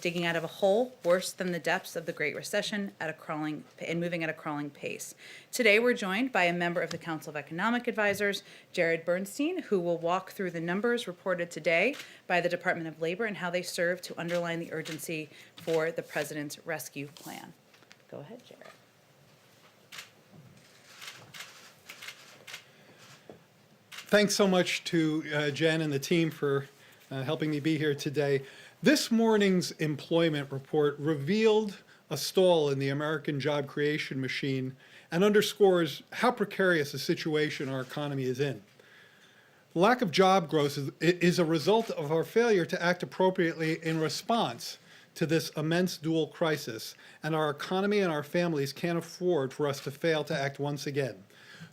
digging out of a hole worse than the depths of the Great Recession and moving at a crawling pace. Today, we're joined by a member of the Council of Economic Advisors, Jen Bernstein, who will walk through the numbers reported today by the Department of Labor and how they serve to underline the urgency for the President's rescue plan. Go ahead, Jared. Thanks so much to Jen and the team for helping me be here today. This morning's employment report revealed a stall in the American job creation machine and underscores how precarious a situation our economy is in. The lack of job growth is a result of our failure to act appropriately in response to this immense dual crisis, and our economy and our families can't afford for us to fail to act once again.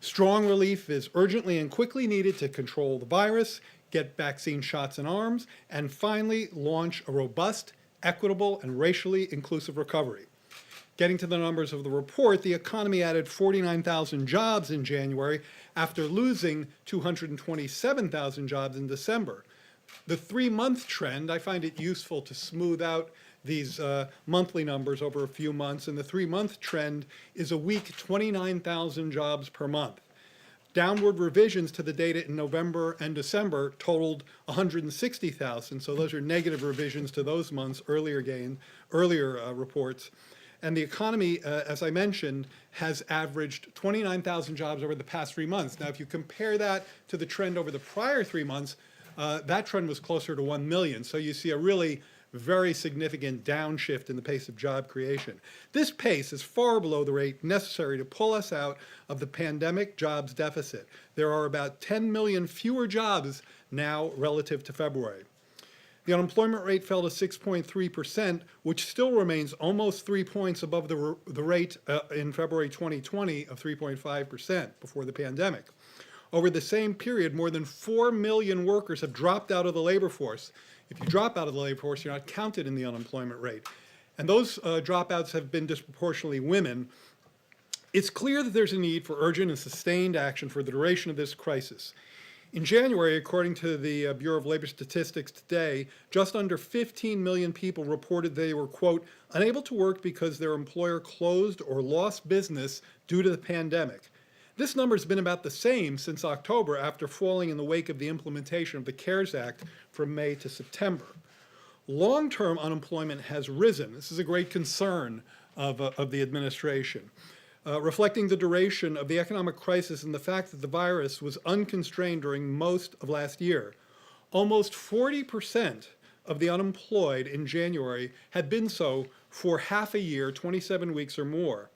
Strong relief is urgently and quickly needed to control the virus, get vaccine shots in arms, and finally launch a robust, equitable, and racially inclusive recovery. Getting to the numbers of the report, the economy added 49,000 jobs in January after losing 227,000 jobs in December. The three-month trend, I find it useful to smooth out these monthly numbers over a few months, and the three-month trend is a week 29,000 jobs per month. Downward revisions to the data in November and December totaled 160,000, so those are negative revisions to those months' earlier reports. And the economy, as I mentioned, has averaged 29,000 jobs over the past 3 months. Now, if you compare that to the trend over the prior 3 months, that trend was closer to 1 million. So you see a really very significant downshift in the pace of job creation. This pace is far below the rate necessary to pull us out of the pandemic jobs deficit. There are about 10 million fewer jobs now relative to February. The unemployment rate fell to 6.3%, which still remains almost 3 points above the rate in February 2020 of 3.5% before the pandemic. Over the same period, more than 4 million workers have dropped out of the labor force. If you drop out of the labor force, you're not counted in the unemployment rate. And those dropouts have been disproportionately women. It's clear that there's a need for urgent and sustained action for the duration of this crisis. In January, according to the Bureau of Labor Statistics today, just under 15 million people reported they were, quote, unable to work because their employer closed or lost business due to the pandemic. This number has been about the same since October after falling in the wake of the implementation of the CARES Act from May to September. Long-term unemployment has risen. This is a great concern of the administration, reflecting the duration of the economic crisis and the fact that the virus was unconstrained during most of last year. Almost 40% of the unemployed in January had been so for half a year, 27 weeks or more.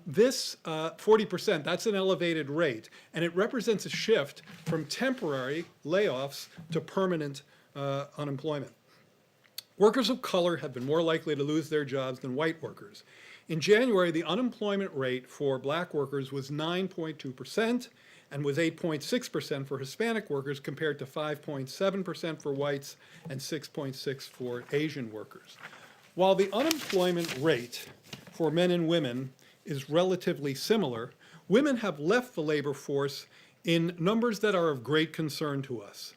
This 40%, that's an elevated rate, and it represents a shift from temporary layoffs to permanent unemployment. Workers of color have been more likely to lose their jobs than white workers. In January, the unemployment rate for black workers was 9.2% and was 8.6% for Hispanic workers compared to 5.7% for whites and 6.6% for Asian workers. While the unemployment rate for men and women is relatively similar, women have left the labor force in numbers that are of great concern to us.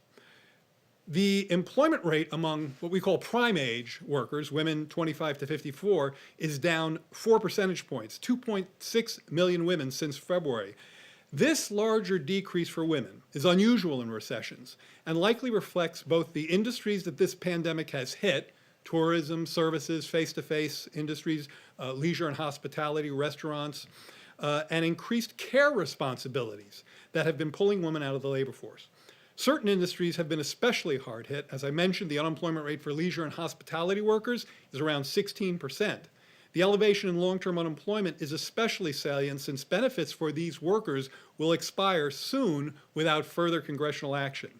The employment rate among what we call prime age workers, women 25 to 54, is down 4 percentage points, 2.6 million women since February. This larger decrease for women is unusual in recessions and likely reflects both the industries that this pandemic has hit, tourism, services, face-to-face industries, leisure and hospitality, restaurants, and increased care responsibilities that have been pulling women out of the labor force. Certain industries have been especially hard hit. As I mentioned, the unemployment rate for leisure and hospitality workers is around 16%. The elevation in long-term unemployment is especially salient since benefits for these workers will expire soon without further congressional action.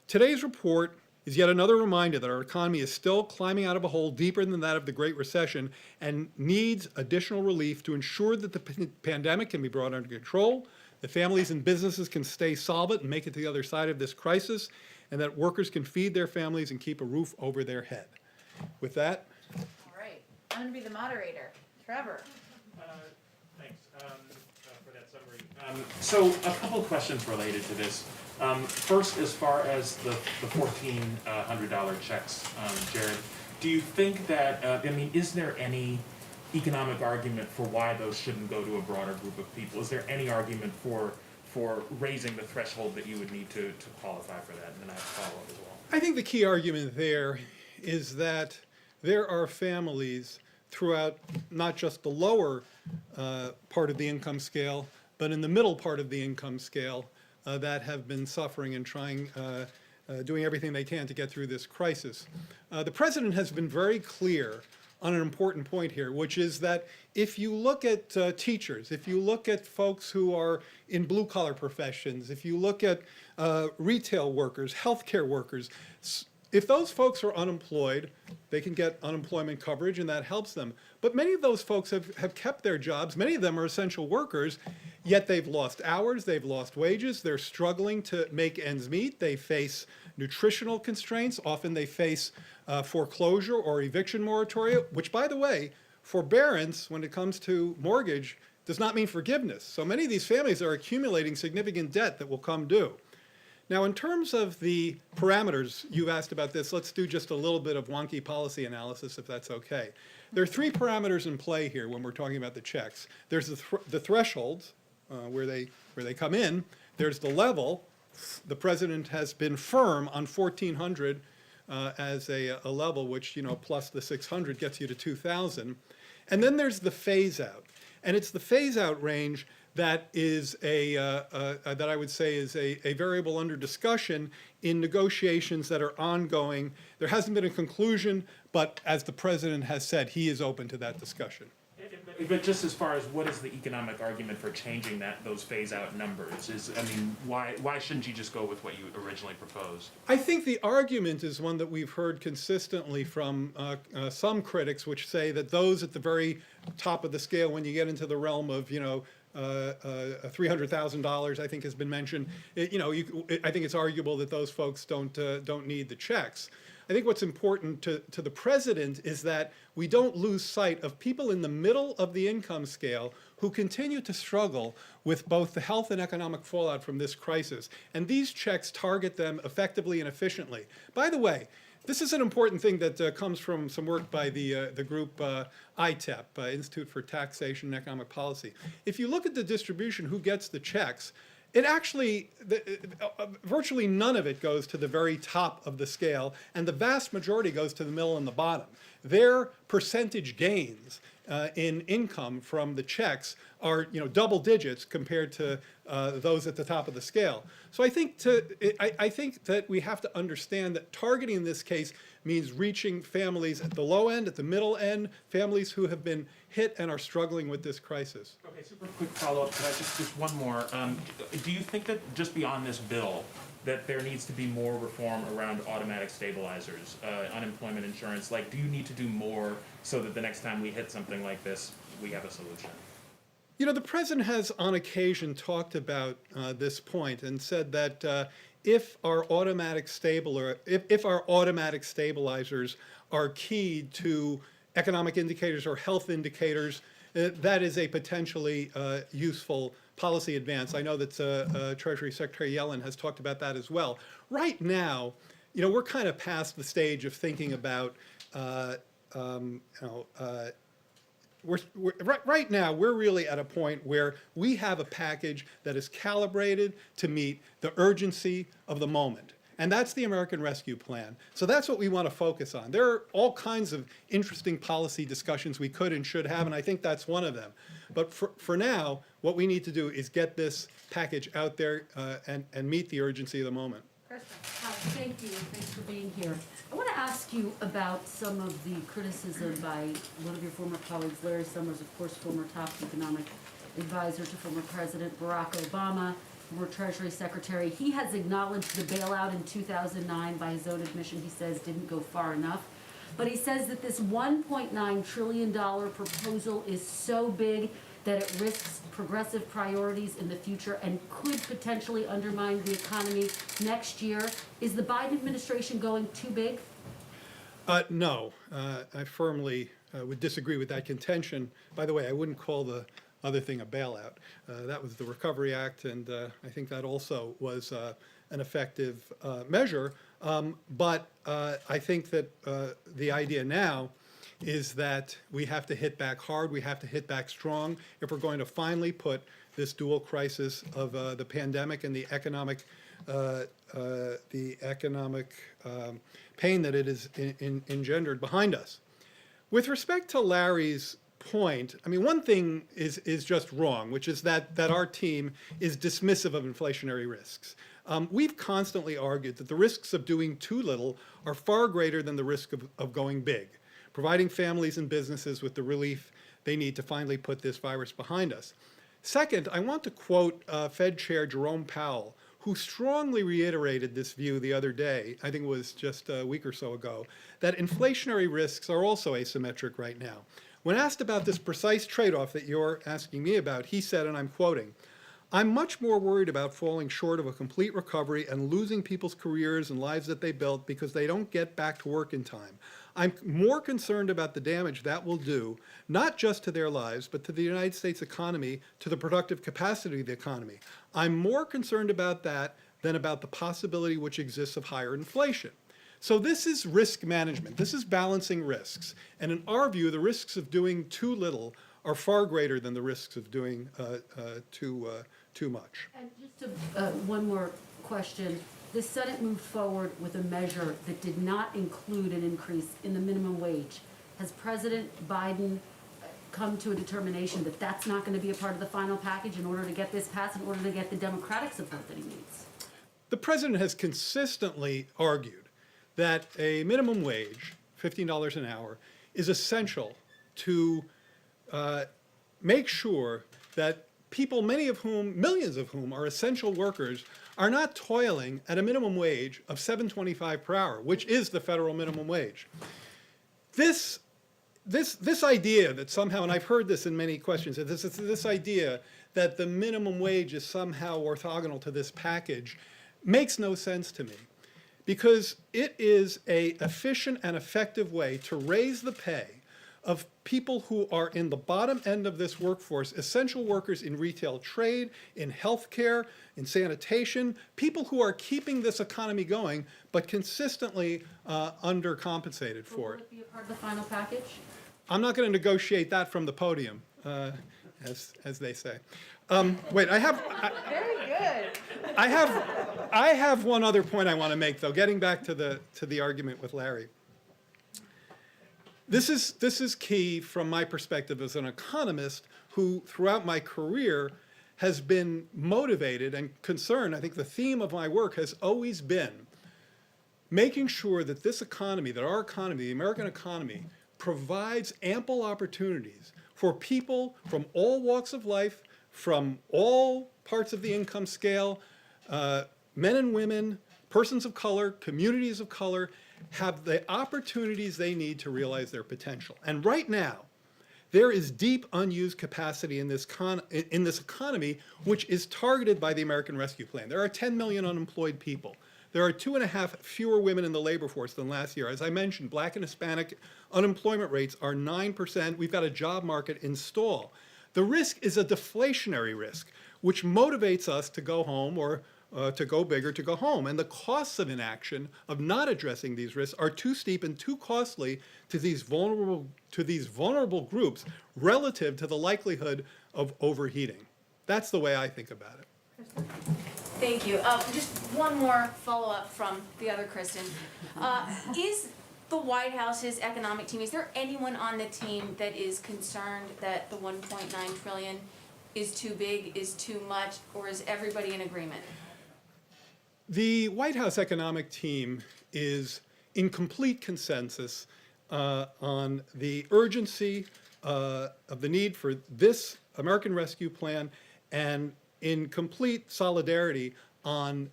Today's report is yet another reminder that our economy is still climbing out of a hole deeper than that of the Great Recession and needs additional relief to ensure that the pandemic can be brought under control, that families and businesses can stay solvent and make it to the other side of this crisis, and that workers can feed their families and keep a roof over their head. With that. All right, I'm going to be the moderator. Trevor. Thanks for that summary. So a couple of questions related to this. First, as far as the $1,400 checks, Jared, Do you think that, I mean, is there any economic argument for why those shouldn't go to a broader group of people? Is there any argument for raising the threshold that you would need to qualify for that? And then I have a follow-up as well. I think the key argument there is that there are families throughout not just the lower part of the income scale, but in the middle part of the income scale that have been suffering and doing everything they can to get through this crisis. The president has been very clear on an important point here, which is that if you look at teachers, if you look at folks who are in blue-collar professions, if you look at retail workers, healthcare workers, if those folks are unemployed, they can get unemployment coverage and that helps them. But many of those folks have kept their jobs. Many of them are essential workers, yet they've lost hours, they've lost wages, they're struggling to make ends meet. They face nutritional constraints. Often they face foreclosure or eviction moratoria, which, by the way, forbearance when it comes to mortgage does not mean forgiveness. So many of these families are accumulating significant debt that will come due. Now, in terms of the parameters, you asked about this. Let's do just a little bit of wonky policy analysis, if that's okay. There are three parameters in play here when we're talking about the checks. There's the thresholds, where they come in. There's the level. The president has been firm on 1,400 as a level, which, plus the 600 gets you to 2,000. And then there's the phase out. And it's the phase out range that is that I would say is a variable under discussion in negotiations that are ongoing. There hasn't been a conclusion, but as the president has said, he is open to that discussion. But just as far as what is the economic argument for changing those phase-out numbers? Why shouldn't you just go with what you originally proposed? I think the argument is one that we've heard consistently from some critics, which say that those at the very top of the scale, when you get into the realm of, $300,000, I think has been mentioned. I think it's arguable that those folks don't need the checks. I think what's important to the president is that we don't lose sight of people in the middle of the income scale who continue to struggle with both the health and economic fallout from this crisis. And these checks target them effectively and efficiently. By the way, this is an important thing that comes from some work by the group ITEP, Institute for Taxation and Economic Policy. If you look at the distribution, who gets the checks, it actually, virtually none of it goes to the very top of the scale, and the vast majority goes to the middle and the bottom. Their percentage gains in income from the checks are, double digits compared to those at the top of the scale. So I think that we have to understand that targeting in this case means reaching families at the low end, at the middle end, families who have been hit and are struggling with this crisis. Okay, super quick follow-up. Could I just one more? Do you think that just beyond this bill, that there needs to be more reform around automatic stabilizers, unemployment insurance? Like, do you need to do more so that the next time we hit something like this, we have a solution? The president has on occasion talked about this point and said that if our automatic stabilizers are keyed to economic indicators or health indicators, that is a potentially useful policy advance. I know that Treasury Secretary Yellen has talked about that as well. Right now, we're kind of past the stage of thinking about, right now, we're really at a point where we have a package that is calibrated to meet the urgency of the moment. And that's the American Rescue Plan. So that's what we want to focus on. There are all kinds of interesting policy discussions we could and should have, and I think that's one of them. But for now, what we need to do is get this package out there and meet the urgency of the moment. Thank you, and thanks for being here. I want to ask you about some of the criticism by one of your former colleagues, Larry Summers, of course, former top economic advisor to former President Barack Obama, former Treasury Secretary. He has acknowledged the bailout in 2009, by his own admission, he says didn't go far enough. But he says that this $1.9 trillion proposal is so big that it risks progressive priorities in the future and could potentially undermine the economy next year. Is the Biden administration going too big? No, I firmly would disagree with that contention. By the way, I wouldn't call the other thing a bailout. That was the Recovery Act, and I think that also was an effective measure But I think that the idea now is that we have to hit back hard, we have to hit back strong if we're going to finally put this dual crisis of the pandemic and the economic pain that it has engendered behind us. With respect to Larry's point, I mean, one thing is just wrong, which is that our team is dismissive of inflationary risks. We've constantly argued that the risks of doing too little are far greater than the risk of going big, providing families and businesses with the relief they need to finally put this virus behind us. Second, I want to quote Fed Chair Jerome Powell, who strongly reiterated this view the other day, I think it was just a week or so ago, that inflationary risks are also asymmetric right now. When asked about this precise trade-off that you're asking me about, he said, and I'm quoting, "I'm much more worried about falling short of a complete recovery and losing people's careers and lives that they built because they don't get back to work in time. I'm more concerned about the damage that will do, not just to their lives, but to the United States economy, to the productive capacity of the economy. I'm more concerned about that than about the possibility which exists of higher inflation." So this is risk management. This is balancing risks. And in our view, the risks of doing too little are far greater than the risks of doing too much. And just one more question. The Senate moved forward with a measure that did not include an increase in the minimum wage. Has President Biden come to a determination that that's not going to be a part of the final package in order to get this passed, in order to get the Democratic support that he needs? The president has consistently argued that a minimum wage, $15 an hour, is essential to make sure that people, many of whom, millions of whom are essential workers, are not toiling at a minimum wage of $7.25 per hour, which is the federal minimum wage. This idea that somehow, and I've heard this in many questions, this idea that the minimum wage is somehow orthogonal to this package makes no sense to me, because it is an efficient and effective way to raise the pay of people who are in the bottom end of this workforce, essential workers in retail trade, in healthcare, in sanitation, people who are keeping this economy going, but consistently undercompensated for it. Will it be a part of the final package? I'm not going to negotiate that from the podium, as they say. Wait, Very good. I have one other point I want to make, though, getting back to the argument with Larry. This is key from my perspective as an economist who, throughout my career, has been motivated and concerned. I think the theme of my work has always been making sure that this economy, that our economy, the American economy, provides ample opportunities for people from all walks of life, from all parts of the income scale, men and women, persons of color, communities of color, have the opportunities they need to realize their potential. And right now, there is deep unused capacity in this economy, which is targeted by the American Rescue Plan. There are 10 million unemployed people. There are 2.5 fewer women in the labor force than last year. As I mentioned, Black and Hispanic unemployment rates are 9%. We've got a job market in stall. The risk is a deflationary risk, which motivates us to go home or to go big or to go home. And the costs of inaction, of not addressing these risks, are too steep and too costly to these vulnerable groups relative to the likelihood of overheating. That's the way I think about it. Thank you. Just one more follow-up from the other Kristen. Is the White House's economic team, is there anyone on the team that is concerned that the 1.9 trillion is too big, is too much, or is everybody in agreement? The White House economic team is in complete consensus on the urgency of the need for this American Rescue Plan, and in complete solidarity on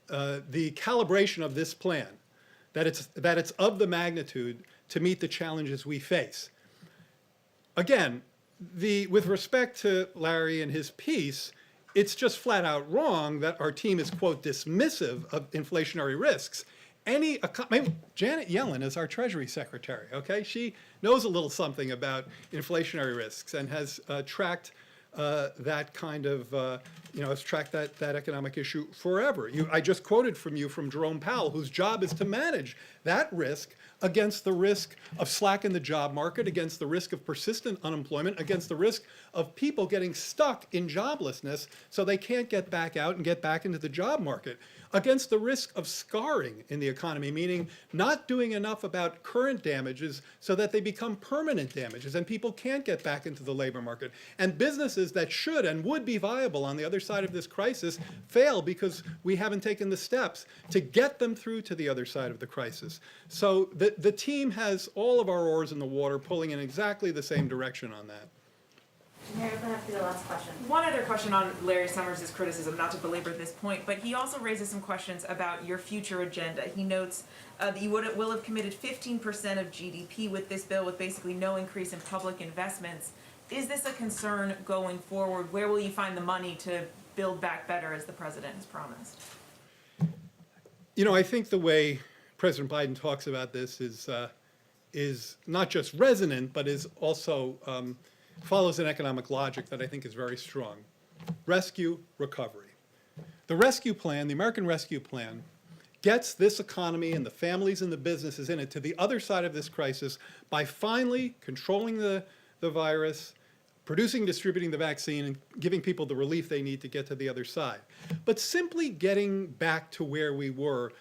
the calibration of this plan, that it's of the magnitude to meet the challenges we face. Again, with respect to Larry and his piece, it's just flat out wrong that our team is, quote, dismissive of inflationary risks. Janet Yellen is our Treasury Secretary, okay? She knows a little something about inflationary risks and has tracked that kind of, has tracked that economic issue forever. I just quoted from you from Jerome Powell, whose job is to manage that risk against the risk of slack in the job market, against the risk of persistent unemployment, against the risk of people getting stuck in joblessness so they can't get back out and get back into the job market, against the risk of scarring in the economy, meaning not doing enough about current damages so that they become permanent damages and people can't get back into the labor market. And businesses that should and would be viable on the other side of this crisis fail because we haven't taken the steps to get them through to the other side of the crisis. So the team has all of our oars in the water pulling in exactly the same direction on that. Mary, I'm gonna have to be the last question. One other question on Larry Summers' criticism, not to belabor this point, but he also raises some questions about your future agenda. He notes that you will have committed 15% of GDP with this bill with basically no increase in public investments. Is this a concern going forward? Where will you find the money to build back better as the president has promised? I think the way President Biden talks about this is not just resonant, but is also follows an economic logic that I think is very strong. Rescue, recovery. The rescue plan, the American Rescue Plan, gets this economy and the families and the businesses in it to the other side of this crisis by finally controlling the virus, producing, distributing the vaccine, and giving people the relief they need to get to the other side. But simply getting back to where we were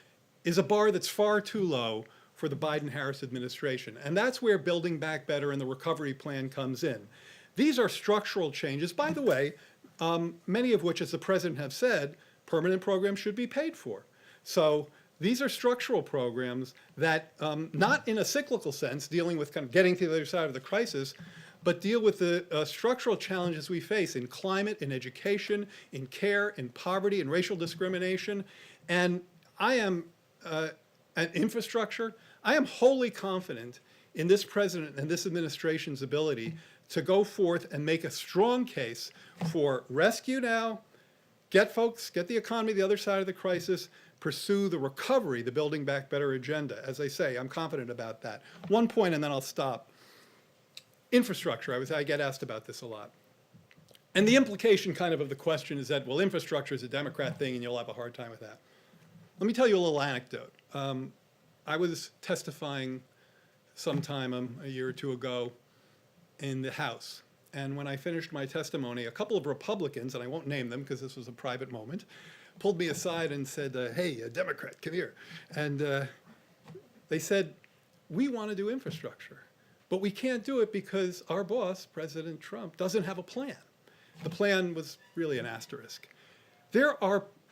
is a bar that's far too low for the Biden-Harris administration. And that's where Building Back Better and the recovery plan comes in. These are structural changes, by the way, many of which, as the president has said, permanent programs should be paid for. So these are structural programs that, not in a cyclical sense, dealing with kind of getting to the other side of the crisis, but deal with the structural challenges we face in climate, in education, in care, in poverty, in racial discrimination. And I am, and infrastructure, I am wholly confident in this president and this administration's ability to go forth and make a strong case for rescue now, get the economy the other side of the crisis, pursue the recovery, the Building Back Better agenda. As I say, I'm confident about that. One point and then I'll stop. Infrastructure, I get asked about this a lot. And the implication kind of the question is that, well, infrastructure is a Democrat thing and you'll have a hard time with that. Let me tell you a little anecdote. I was testifying sometime a year or two ago in the House. And when I finished my testimony, a couple of Republicans, and I won't name them because this was a private moment, pulled me aside and said, hey, a Democrat, come here. And they said, we want to do infrastructure, but we can't do it because our boss, President Trump, doesn't have a plan. The plan was really an asterisk.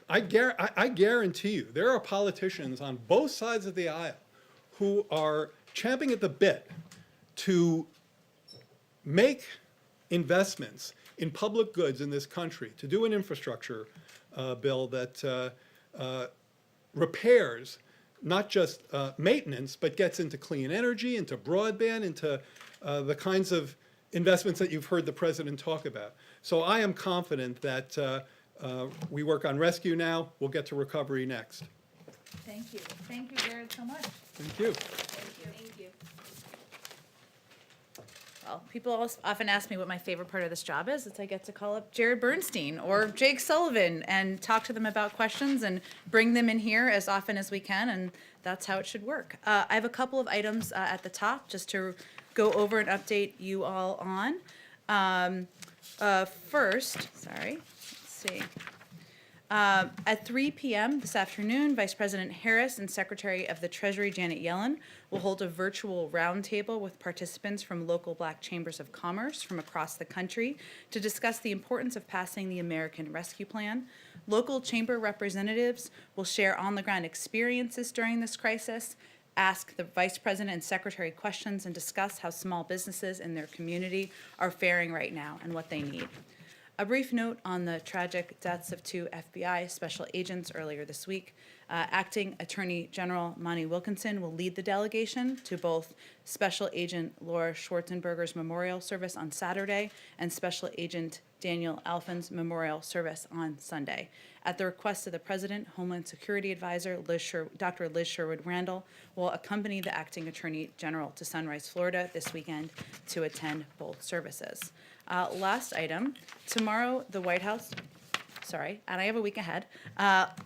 I guarantee you, there are politicians on both sides of the aisle who are champing at the bit to make investments in public goods in this country, to do an infrastructure bill that repairs not just maintenance, but gets into clean energy, into broadband, into the kinds of investments that you've heard the president talk about. So I am confident that we work on rescue now, we'll get to recovery next. Thank you. Thank you, Jared, so much. Thank you. Thank you. Well, people often ask me what my favorite part of this job is. It's I get to call up Jared Bernstein or Jake Sullivan and talk to them about questions and bring them in here as often as we can, and that's how it should work. I have a couple of items at the top just to go over and update you all on. First, let's see. At 3 p.m. this afternoon, Vice President Harris and Secretary of the Treasury Janet Yellen will hold a virtual roundtable with participants from local Black chambers of commerce from across the country to discuss the importance of passing the American Rescue Plan. Local chamber representatives will share on-the-ground experiences during this crisis, ask the Vice President and Secretary questions, and discuss how small businesses in their community are faring right now and what they need. A brief note on the tragic deaths of 2 FBI special agents earlier this week. Acting Attorney General Monty Wilkinson will lead the delegation to both Special Agent Laura Schwarzenberger's memorial service on Saturday and Special Agent Daniel Alphen's memorial service on Sunday. At the request of the President, Homeland Security Advisor Dr. Liz Sherwood Randall will accompany the Acting Attorney General to Sunrise, Florida this weekend to attend both services. Last item, tomorrow the White House, and I have a week ahead.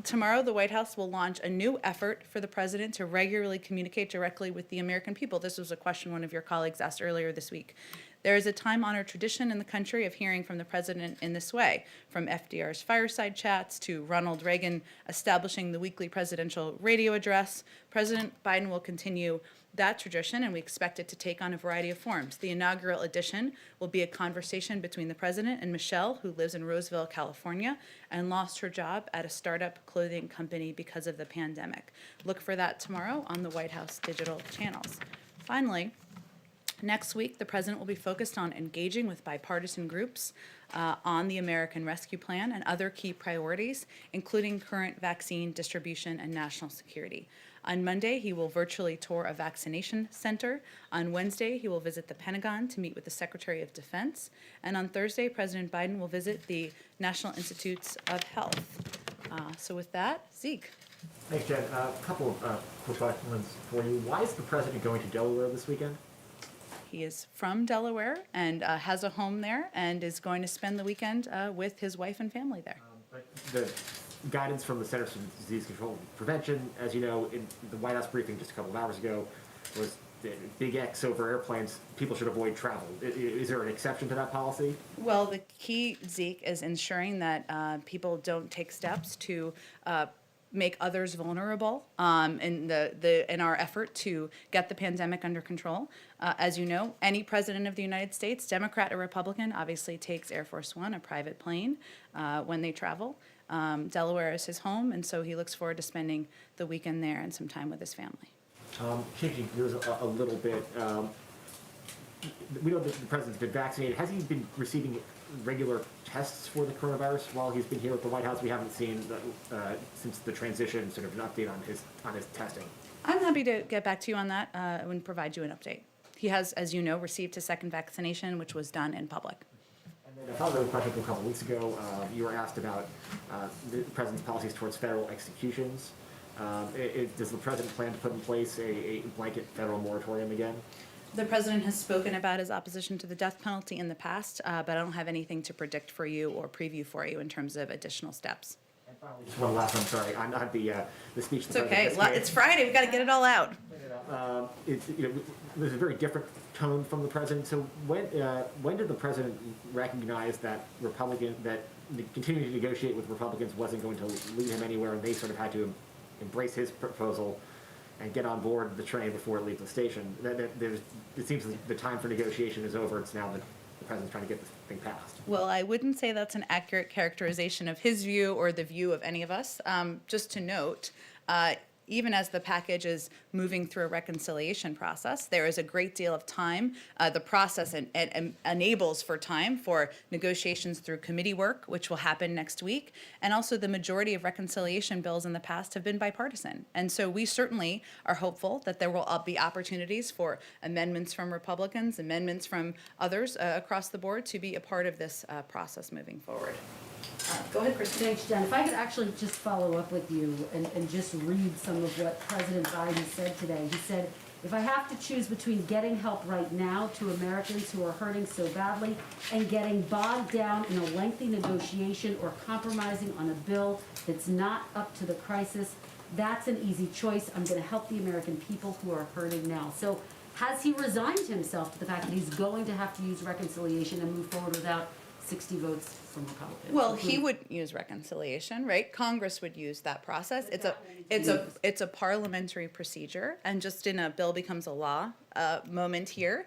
Tomorrow, the White House will launch a new effort for the president to regularly communicate directly with the American people. This was a question one of your colleagues asked earlier this week. There is a time-honored tradition in the country of hearing from the president in this way, from FDR's fireside chats to Ronald Reagan establishing the weekly presidential radio address. President Biden will continue that tradition, and we expect it to take on a variety of forms. The inaugural edition will be a conversation between the president and Michelle, who lives in Roseville, California, and lost her job at a startup clothing company because of the pandemic. Look for that tomorrow on the White House digital channels. Finally, next week, the president will be focused on engaging with bipartisan groups on the American Rescue Plan and other key priorities, including current vaccine distribution and national security. On Monday, he will virtually tour a vaccination center. On Wednesday, he will visit the Pentagon to meet with the Secretary of Defense. And on Thursday, President Biden will visit the National Institutes of Health. So with that, Zeke. Thanks, Jen. A couple of quick questions for you. Why is the president going to Delaware this weekend? He is from Delaware and has a home there and is going to spend the weekend with his wife and family there. But the guidance from the Centers for Disease Control and Prevention, as you know, in the White House briefing just a couple of hours ago, was the big X over airplanes. People should avoid travel. Is there an exception to that policy? Well, the key, Zeke, is ensuring that people don't take steps to make others vulnerable in our effort to get the pandemic under control. As you know, any president of the United States, Democrat or Republican, obviously takes Air Force One, a private plane, when they travel. Delaware is his home, and so he looks forward to spending the weekend there and some time with his family. Changing gears a little bit, we know that the president's been vaccinated. Has he been receiving regular tests for the coronavirus while he's been here at the White House? We haven't seen since the transition sort of an update on his testing. I'm happy to get back to you on that and provide you an update. He has, as you know, received his second vaccination, which was done in public. And then a follow-up question from a couple weeks ago. You were asked about the president's policies towards federal executions. Does the president plan to put in place a blanket federal moratorium again? The president has spoken about his opposition to the death penalty in the past, but I don't have anything to predict for you or preview for you in terms of additional steps. And finally, just one last one, sorry, on the speech. It's okay. It's Friday. We've got to get it all out. There's a very different tone from the president. So when did the president recognize that continuing to negotiate with Republicans wasn't going to lead him anywhere, and they sort of had to embrace his proposal and get on board the train before it leaves the station? It seems like the time for negotiation is over. It's now the president's trying to get this thing passed. Well, I wouldn't say that's an accurate characterization of his view or the view of any of us. Just to note, even as the package is moving through a reconciliation process, there is a great deal of time. The process enables for time for negotiations through committee work, which will happen next week. And also the majority of reconciliation bills in the past have been bipartisan. And so we certainly are hopeful that there will be opportunities for amendments from Republicans, amendments from others across the board to be a part of this process moving forward. Go ahead, Kristen. Thanks, Jen. If I could actually just follow up with you and just read some of what President Biden said today. He said, if I have to choose between getting help right now to Americans who are hurting so badly and getting bogged down in a lengthy negotiation or compromising on a bill that's not up to the crisis, that's an easy choice. I'm going to help the American people who are hurting now. So has he resigned himself to the fact that he's going to have to use reconciliation and move forward without 60 votes from Republicans? Well, he would use reconciliation, right? Congress would use that process. It's a parliamentary procedure, and just in a bill becomes a law moment here.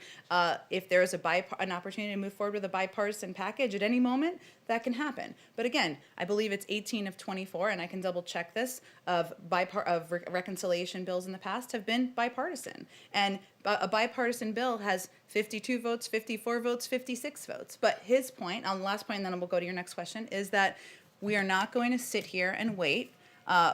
If there is an opportunity to move forward with a bipartisan package at any moment, that can happen. But again, I believe it's 18 of 24, and I can double check this, of reconciliation bills in the past have been bipartisan. And a bipartisan bill has 52 votes, 54 votes, 56 votes. But his point, on the last point, and then we'll go to your next question, is that we are not going to sit here and wait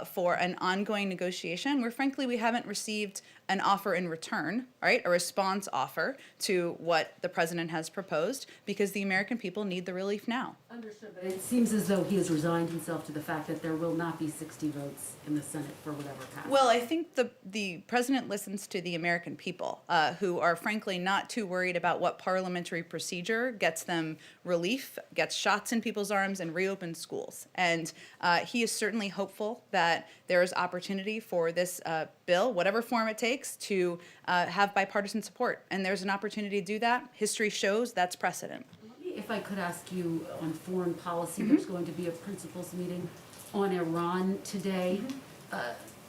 for an ongoing negotiation where, frankly, we haven't received an offer in return, right? A response offer to what the president has proposed, because the American people need the relief now. Understood, but it seems as though he has resigned himself to the fact that there will not be 60 votes in the Senate for whatever passes. Well, I think the president listens to the American people, who are frankly not too worried about what parliamentary procedure gets them relief, gets shots in people's arms, and reopens schools. And he is certainly hopeful that there is opportunity for this bill, whatever form it takes, to have bipartisan support. And there's an opportunity to do that. History shows that's precedent. If I could ask you on foreign policy, there's going to be a principals meeting on Iran today.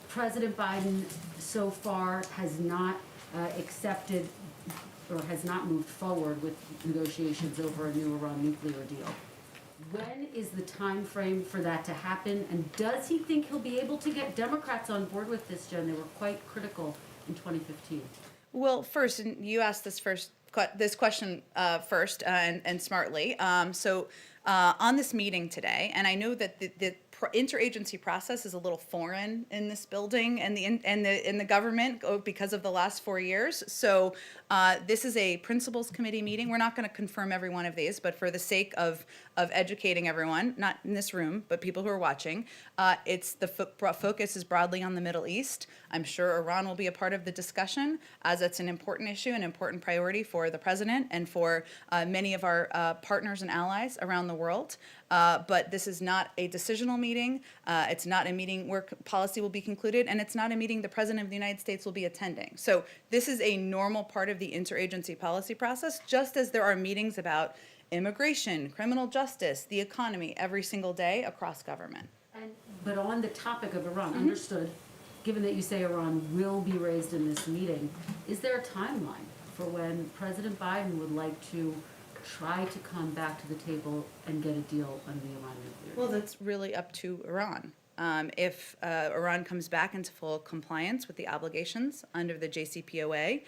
President Biden so far has not accepted or has not moved forward with negotiations over a new Iran nuclear deal. When is the time frame for that to happen? And does he think he'll be able to get Democrats on board with this, Jen? They were quite critical in 2015. Well, first, and you asked this question first and smartly. So on this meeting today, and I know that the interagency process is a little foreign in this building and in the government because of the last 4 years. So this is a principals committee meeting. We're not going to confirm every one of these, but for the sake of educating everyone, not in this room, but people who are watching, it's the focus is broadly on the Middle East. I'm sure Iran will be a part of the discussion, as it's an important issue, an important priority for the president and for many of our partners and allies around the world. But this is not a decisional meeting. It's not a meeting where policy will be concluded, and it's not a meeting the President of the United States will be attending. So this is a normal part of the interagency policy process, just as there are meetings about immigration, criminal justice, the economy every single day across government. But on the topic of Iran, understood, given that you say Iran will be raised in this meeting, is there a timeline for when President Biden would like to try to come back to the table and get a deal on the Iran nuclear deal? Well, that's really up to Iran. If Iran comes back into full compliance with the obligations under the JCPOA,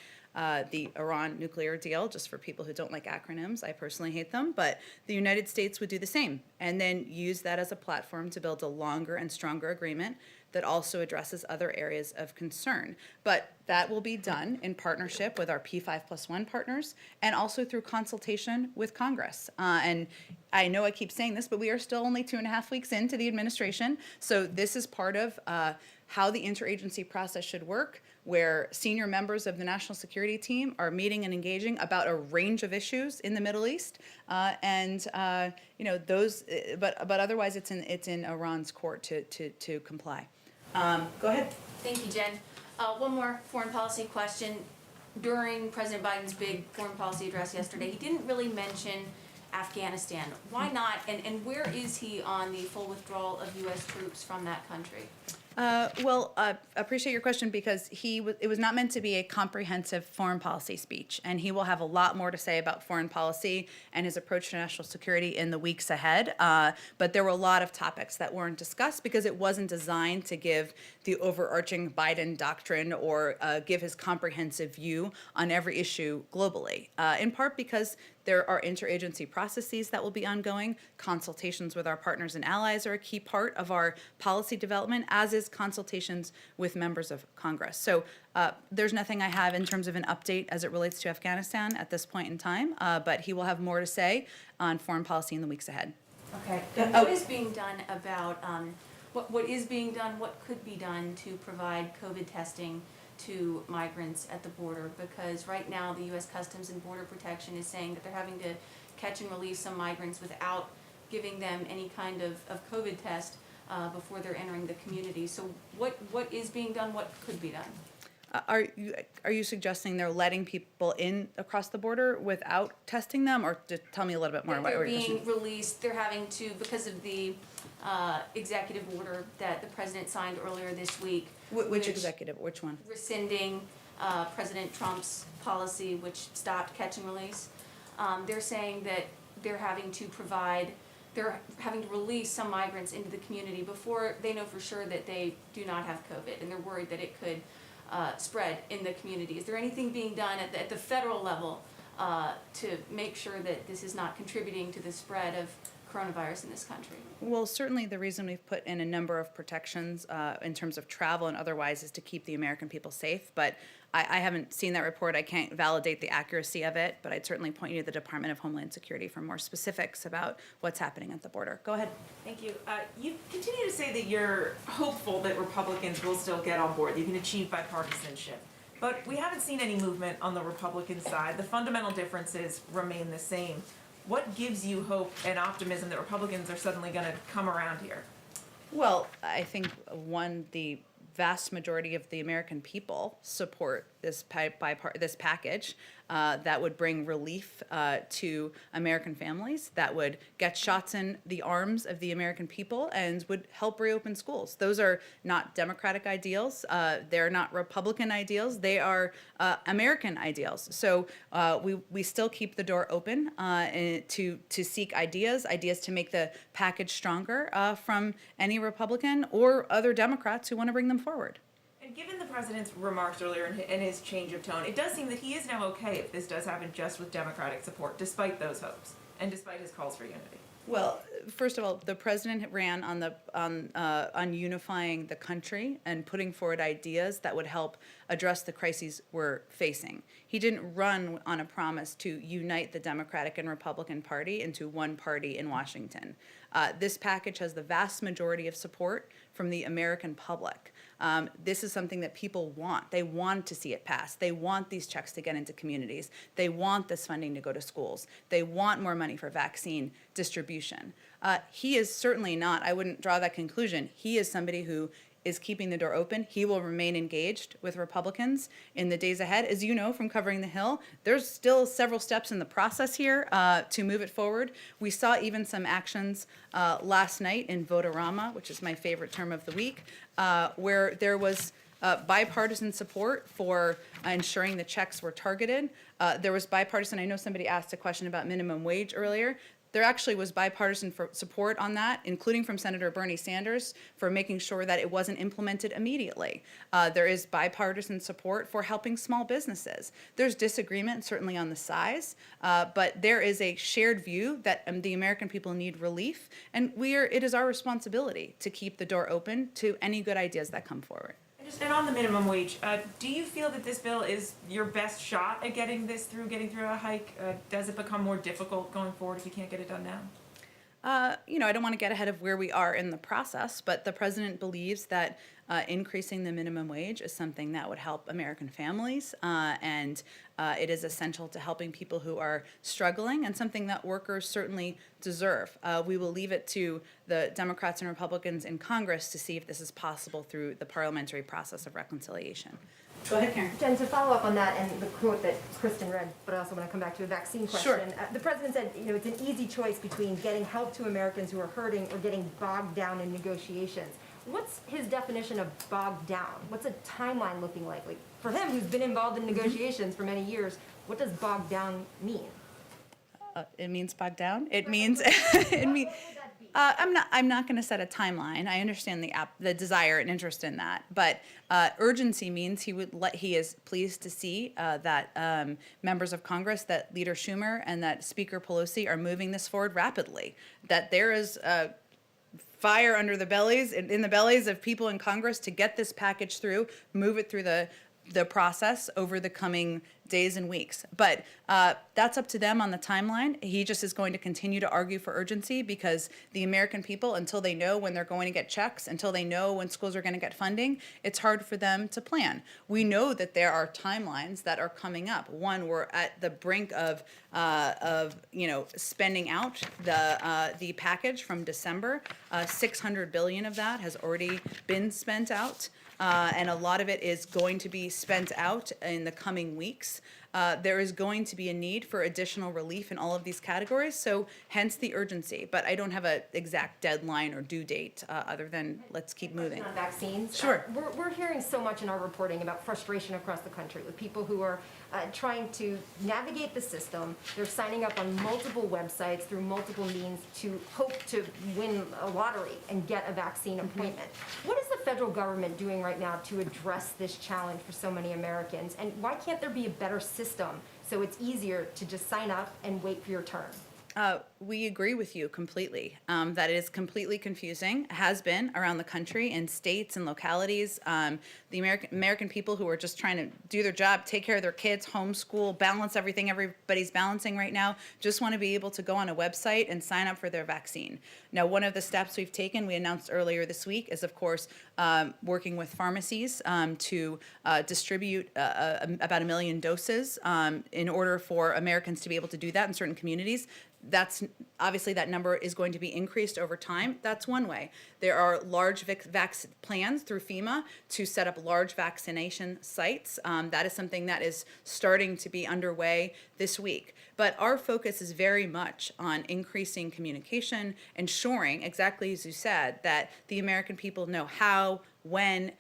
the Iran nuclear deal, just for people who don't like acronyms, I personally hate them, but the United States would do the same and then use that as a platform to build a longer and stronger agreement that also addresses other areas of concern. But that will be done in partnership with our P5+1 partners and also through consultation with Congress. And I know I keep saying this, but we are still only 2.5 weeks into the administration. So this is part of how the interagency process should work, where senior members of the national security team are meeting and engaging about a range of issues in the Middle East, but otherwise it's in Iran's court to comply. Go ahead. Thank you, Jen. One more foreign policy question. During President Biden's big foreign policy address yesterday, he didn't really mention Afghanistan. Why not? And where is he on the full withdrawal of U.S. troops from that country? I appreciate your question because it was not meant to be a comprehensive foreign policy speech, and he will have a lot more to say about foreign policy and his approach to national security in the weeks ahead. But there were a lot of topics that weren't discussed because it wasn't designed to give the overarching Biden doctrine or give his comprehensive view on every issue globally, in part because there are interagency processes that will be ongoing. Consultations with our partners and allies are a key part of our policy development, as is consultations with members of Congress. So there's nothing I have in terms of an update as it relates to Afghanistan at this point in time, but he will have more to say on foreign policy in the weeks ahead. Okay. And what is being done about, what is being done, what could be done to provide COVID testing to migrants at the border? Because right now the U.S. Customs and Border Protection is saying that they're having to catch and release some migrants without giving them any kind of COVID test before they're entering the community. So what is being done? What could be done? Are you suggesting they're letting people in across the border without testing them, or just tell me a little bit more about They're what you're being released. They're having to, because of the executive order that the president signed earlier this week. Which executive? Which one? Rescinding President Trump's policy, which stopped catch and release. They're saying that they're having to release some migrants into the community before they know for sure that they do not have COVID, and they're worried that it could spread in the community. Is there anything being done at the federal level to make sure that this is not contributing to the spread of coronavirus in this country? Well, certainly the reason we've put in a number of protections in terms of travel and otherwise is to keep the American people safe. But I haven't seen that report. I can't validate the accuracy of it, but I'd certainly point you to the Department of Homeland Security for more specifics about what's happening at the border. Go ahead. Thank you. You continue to say that you're hopeful that Republicans will still get on board, you can achieve bipartisanship. But we haven't seen any movement on the Republican side. The fundamental differences remain the same. What gives you hope and optimism that Republicans are suddenly going to come around here? Well, I think one, the vast majority of the American people support this this package that would bring relief to American families, that would get shots in the arms of the American people, and would help reopen schools. Those are not Democratic ideals. They're not Republican ideals. They are American ideals. So we still keep the door open to seek ideas to make the package stronger from any Republican or other Democrats who want to bring them forward. And given the president's remarks earlier and his change of tone, it does seem that he is now okay if this does happen just with Democratic support, despite those hopes and despite his calls for unity. Well, first of all, the president ran on unifying the country and putting forward ideas that would help address the crises we're facing. He didn't run on a promise to unite the Democratic and Republican Party into one party in Washington. This package has the vast majority of support from the American public. This is something that people want. They want to see it pass. They want these checks to get into communities. They want this funding to go to schools. They want more money for vaccine distribution. He is certainly not, I wouldn't draw that conclusion. He is somebody who is keeping the door open. He will remain engaged with Republicans in the days ahead. As you know from covering the Hill, there's still several steps in the process here to move it forward. We saw even some actions last night in Votorama, which is my favorite term of the week, where there was bipartisan support for ensuring the checks were targeted. There was bipartisan, I know somebody asked a question about minimum wage earlier. There actually was bipartisan support on that, including from Senator Bernie Sanders, for making sure that it wasn't implemented immediately. There is bipartisan support for helping small businesses. There's disagreement, certainly on the size, but there is a shared view that the American people need relief, and it is our responsibility to keep the door open to any good ideas that come forward. And on the minimum wage, do you feel that this bill is your best shot at getting through a hike? Does it become more difficult going forward if you can't get it done now? I don't want to get ahead of where we are in the process, but the president believes that increasing the minimum wage is something that would help American families, and it is essential to helping people who are struggling, and something that workers certainly deserve. We will leave it to the Democrats and Republicans in Congress to see if this is possible through the parliamentary process of reconciliation. Go ahead, Karen. Jen, to follow up on that and the quote that Kristen read, but I also want to come back to a vaccine question. Sure. The president said, it's an easy choice between getting help to Americans who are hurting or getting bogged down in negotiations. What's his definition of bogged down? What's a timeline looking like? Like for him, who's been involved in negotiations for many years, what does bogged down mean? It means bogged down. It means I'm not going to set a timeline. I understand the desire and interest in that, but urgency means he is pleased to see that members of Congress, that Leader Schumer and that Speaker Pelosi are moving this forward rapidly. That there is fire under the bellies in the bellies of people in Congress to get this package through, move it through the process over the coming days and weeks. But that's up to them on the timeline. He just is going to continue to argue for urgency because the American people, until they know when they're going to get checks, until they know when schools are going to get funding, it's hard for them to plan. We know that there are timelines that are coming up. One, we're at the brink of spending out the package from December. $600 billion of that has already been spent out. And a lot of it is going to be spent out in the coming weeks. There is going to be a need for additional relief in all of these categories, so hence the urgency. But I don't have an exact deadline or due date other than let's keep moving. On vaccines. Sure. We're hearing so much in our reporting about frustration across the country with people who are trying to navigate the system. They're signing up on multiple websites through multiple means to hope to win a lottery and get a vaccine appointment. What is the federal government doing right now to address this challenge for so many Americans? And why can't there be a better system so it's easier to just sign up and wait for your turn? We agree with you completely. That it is completely confusing, has been around the country in states and localities. The American people who are just trying to do their job, take care of their kids, homeschool, balance everything everybody's balancing right now, just want to be able to go on a website and sign up for their vaccine. Now, one of the steps we've taken, we announced earlier this week, is of course working with pharmacies to distribute about 1 million doses in order for Americans to be able to do that in certain communities. That's obviously that number is going to be increased over time. That's one way. There are large plans through FEMA to set up large vaccination sites. That is something that is starting to be underway this week. But our focus is very much on increasing communication, ensuring, exactly as you said, that the American people know how, when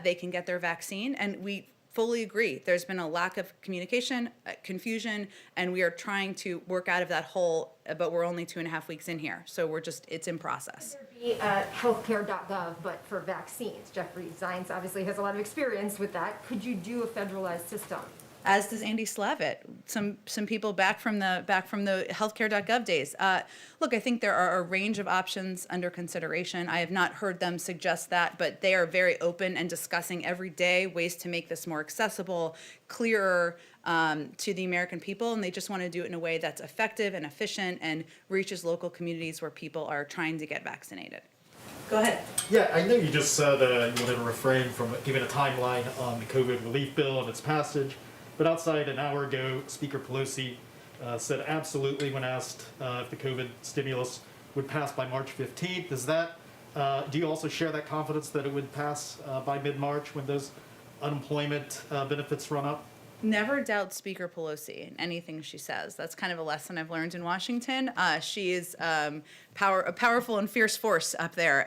they can get their vaccine. And we fully agree. There's been a lack of communication, confusion, and we are trying to work out of that hole, but we're only 2.5 weeks in here. So it's in process. There'd be healthcare.gov, but for vaccines. Jeffrey Zients obviously has a lot of experience with that. Could you do a federalized system? As does Andy Slavitt, some people back from the healthcare.gov days. Look, I think there are a range of options under consideration. I have not heard them suggest that, but they are very open and discussing every day ways to make this more accessible, clearer to the American people, and they just want to do it in a way that's effective and efficient and reaches local communities where people are trying to get vaccinated. Go ahead. Yeah, I know you just said you wanted to refrain from giving a timeline on the COVID relief bill and its passage. But outside an hour ago, Speaker Pelosi said absolutely when asked if the COVID stimulus would pass by March 15th. Do you also share that confidence that it would pass by mid-March when those unemployment benefits run up? Never doubt Speaker Pelosi in anything she says. That's kind of a lesson I've learned in Washington. She is a powerful and fierce force up there.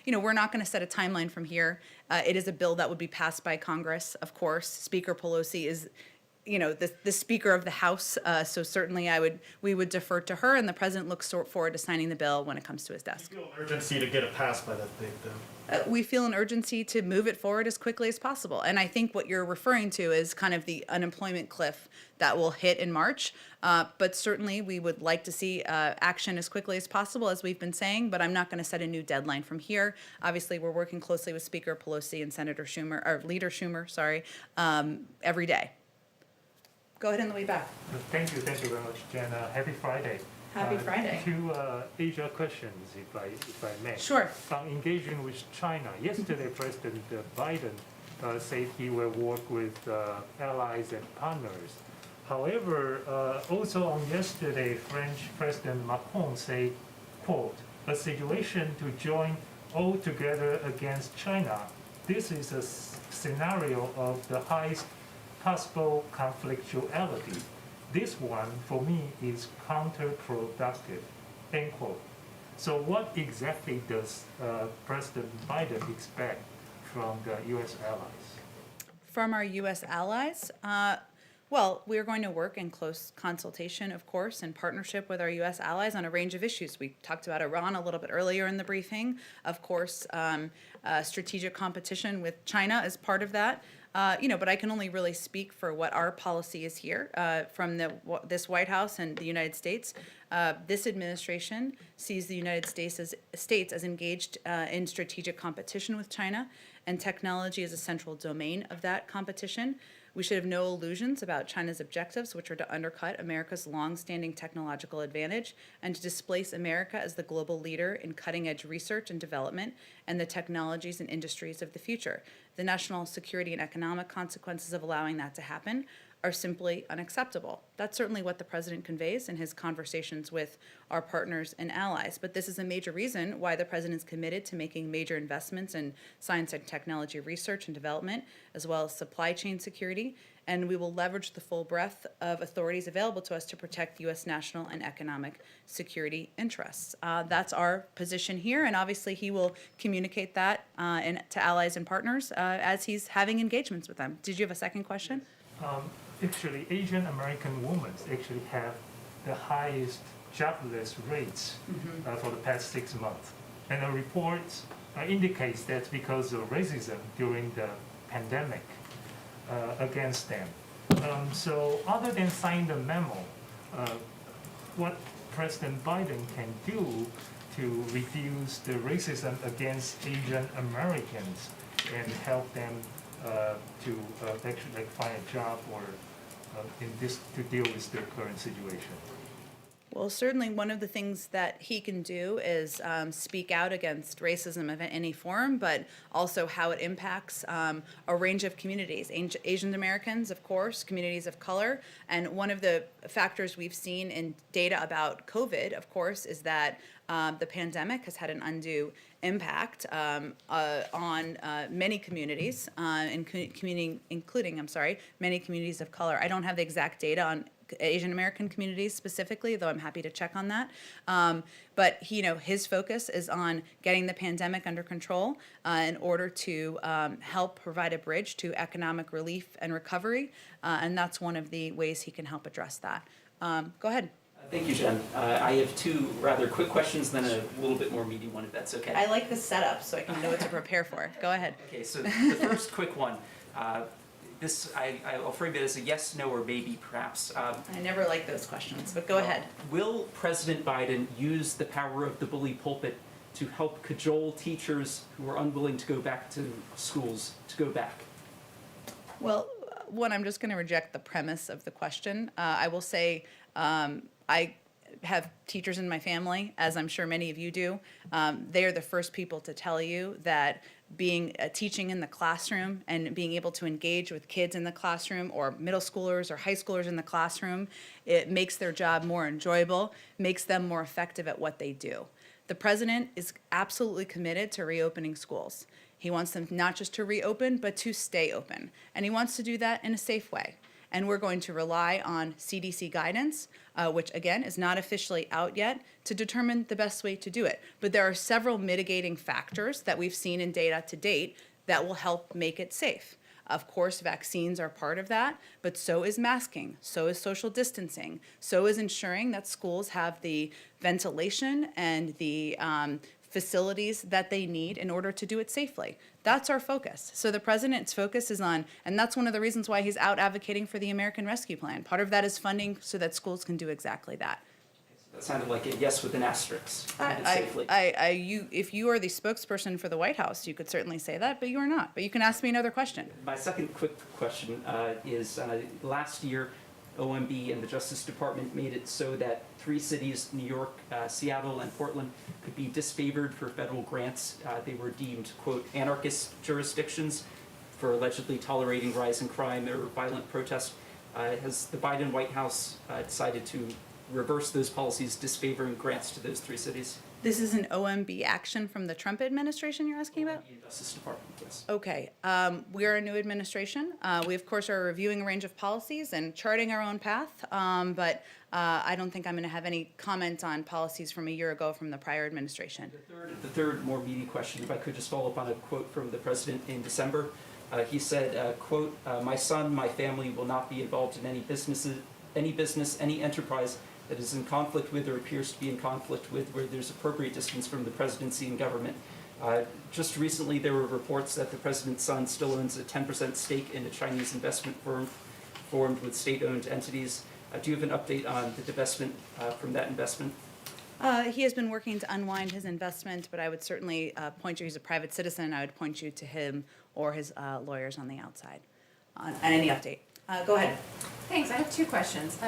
We're not going to set a timeline from here. It is a bill that would be passed by Congress, of course. Speaker Pelosi is, the Speaker of the House. So certainly we would defer to her, and the President looks forward to signing the bill when it comes to his desk. Do you feel an urgency to get it passed by that date, though? We feel an urgency to move it forward as quickly as possible. And I think what you're referring to is kind of the unemployment cliff that will hit in March. But certainly we would like to see action as quickly as possible, as we've been saying, but I'm not going to set a new deadline from here. Obviously, we're working closely with Speaker Pelosi and Leader Schumer, every day. Go ahead on the way back. Thank you very much, Jen. Happy Friday. Happy Friday. Two Asia questions, if I may. Sure. On engaging with China, yesterday President Biden said he will work with allies and partners. However, also on yesterday, French President Macron said, quote, "A situation to join all together against China. This is a scenario of the highest possible conflictuality. This one, for me, is counterproductive," end quote. So what exactly does President Biden expect from the U.S. allies? From our U.S. allies? Well, we're going to work in close consultation, of course, in partnership with our U.S. allies on a range of issues. We talked about Iran a little bit earlier in the briefing. Of course, strategic competition with China is part of that. But I can only really speak for what our policy is here from this White House and the United States. This administration sees the United States as engaged in strategic competition with China, and technology is a central domain of that competition. We should have no illusions about China's objectives, which are to undercut America's long-standing technological advantage and to displace America as the global leader in cutting-edge research and development and the technologies and industries of the future. The national security and economic consequences of allowing that to happen are simply unacceptable. That's certainly what the president conveys in his conversations with our partners and allies. But this is a major reason why the president is committed to making major investments in science and technology research and development, as well as supply chain security. And we will leverage the full breadth of authorities available to us to protect U.S. national and economic security interests. That's our position here, and obviously he will communicate that to allies and partners as he's having engagements with them. Did you have a second question? Actually, Asian American women actually have the highest jobless rates for the past 6 months. And the report indicates that's because of racism during the pandemic against them. So other than signing the memo, what President Biden can do to reduce the racism against Asian Americans and help them to actually find a job or to deal with their current situation. Well, certainly one of the things that he can do is speak out against racism of any form, but also how it impacts a range of communities. Asian Americans, of course, communities of color. And one of the factors we've seen in data about COVID, of course, is that the pandemic has had an undue impact on many communities, including many communities of color. I don't have the exact data on Asian American communities specifically, though I'm happy to check on that. But his focus is on getting the pandemic under control in order to help provide a bridge to economic relief and recovery, and that's one of the ways he can help address that. Go ahead. Thank you, Jen. I have two rather quick questions, then a little bit more meaty one, if that's okay. I like the setup so I can know what to prepare for. Go ahead. Okay, so the first quick one. I'll frame it as a yes, no, or maybe, perhaps. I never like those questions, but go ahead. Will President Biden use the power of the bully pulpit to help cajole teachers who are unwilling to go back to schools to go back? Well, one, I'm just going to reject the premise of the question. I will say I have teachers in my family, as I'm sure many of you do. They are the first people to tell you that teaching in the classroom and being able to engage with kids in the classroom, or middle schoolers or high schoolers in the classroom, it makes their job more enjoyable, makes them more effective at what they do. The president is absolutely committed to reopening schools. He wants them not just to reopen, but to stay open. And he wants to do that in a safe way. And we're going to rely on CDC guidance, which again is not officially out yet, to determine the best way to do it. But there are several mitigating factors that we've seen in data to date that will help make it safe. Of course, vaccines are part of that, but so is masking, so is social distancing, so is ensuring that schools have the ventilation and the facilities that they need in order to do it safely. That's our focus. So the president's focus is on, and that's one of the reasons why he's out advocating for the American Rescue Plan. Part of that is funding so that schools can do exactly that. That sounded like a yes with an asterisk. Safely. If you are the spokesperson for the White House, you could certainly say that, but you are not. But you can ask me another question. My second quick question is last year, OMB and the Justice Department made it so that 3 cities, New York, Seattle, and Portland, could be disfavored for federal grants. They were deemed, quote, anarchist jurisdictions for allegedly tolerating rising crime or violent protest. Has the Biden White House decided to reverse those policies disfavoring grants to those 3 cities? This is an OMB action from the Trump administration you're asking about? The Justice Department, yes. Okay. We are a new administration. We, of course, are reviewing a range of policies and charting our own path, but I don't think I'm going to have any comment on policies from a year ago from the prior administration. The third more meaty question, if I could just follow up on a quote from the president in December. He said, quote, my son, my family will not be involved in any business, any enterprise that is in conflict with or appears to be in conflict with where there's appropriate distance from the presidency and government. Just recently, there were reports that the president's son still owns a 10% stake in a Chinese investment firm formed with state-owned entities. Do you have an update on the divestment from that investment? He has been working to unwind his investment, but I would certainly point you, he's a private citizen, I would point you to him or his lawyers on the outside on any update. Go ahead. Thanks. I have 2 questions.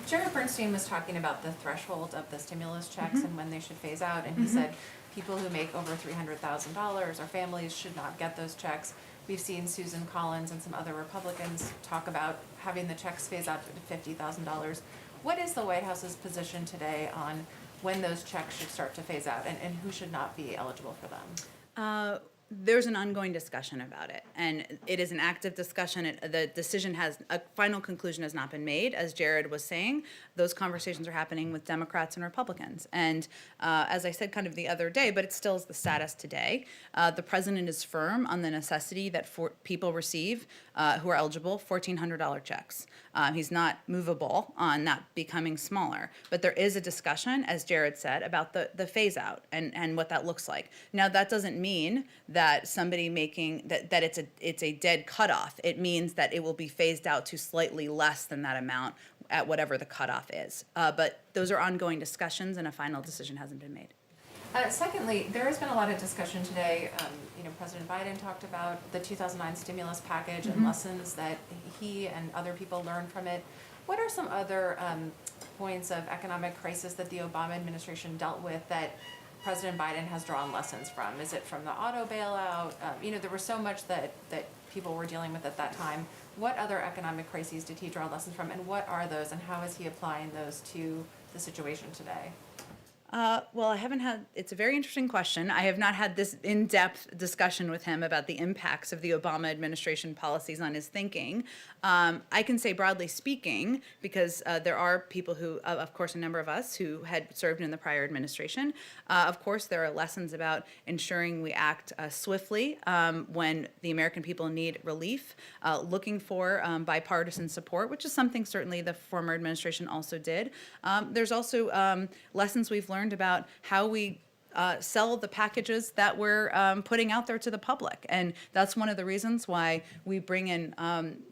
Jared Bernstein was talking about the threshold of the stimulus checks and when they should phase out, and he said people who make over $300,000 or families should not get those checks. We've seen Susan Collins and some other Republicans talk about having the checks phase out to $50,000. What is the White House's position today on when those checks should start to phase out and who should not be eligible for them? There's an ongoing discussion about it, and it is an active discussion. The decision a final conclusion has not been made, as Jared was saying. Those conversations are happening with Democrats and Republicans. And as I said kind of the other day, but it still is the status today, the president is firm on the necessity that people receive, who are eligible, $1,400 checks. He's not movable on that becoming smaller. But there is a discussion, as Jared said, about the phase out and what that looks like. Now, that doesn't mean that somebody making that it's a dead cutoff. It means that it will be phased out to slightly less than that amount at whatever the cutoff is. But those are ongoing discussions, and a final decision hasn't been made. Secondly, there has been a lot of discussion today. President Biden talked about the 2009 stimulus package and lessons that he and other people learned from it. What are some other points of economic crisis that the Obama administration dealt with that President Biden has drawn lessons from? Is it from the auto bailout? There was so much that people were dealing with at that time. What other economic crises did he draw lessons from, and what are those, and how is he applying those to the situation today? Well, I haven't had, it's a very interesting question. I have not had this in-depth discussion with him about the impacts of the Obama administration policies on his thinking. I can say broadly speaking, because there are people who, of course, a number of us who had served in the prior administration. Of course, there are lessons about ensuring we act swiftly when the American people need relief, looking for bipartisan support, which is something certainly the former administration also did. There's also lessons we've learned about how we sell the packages that we're putting out there to the public. And that's one of the reasons why we bring in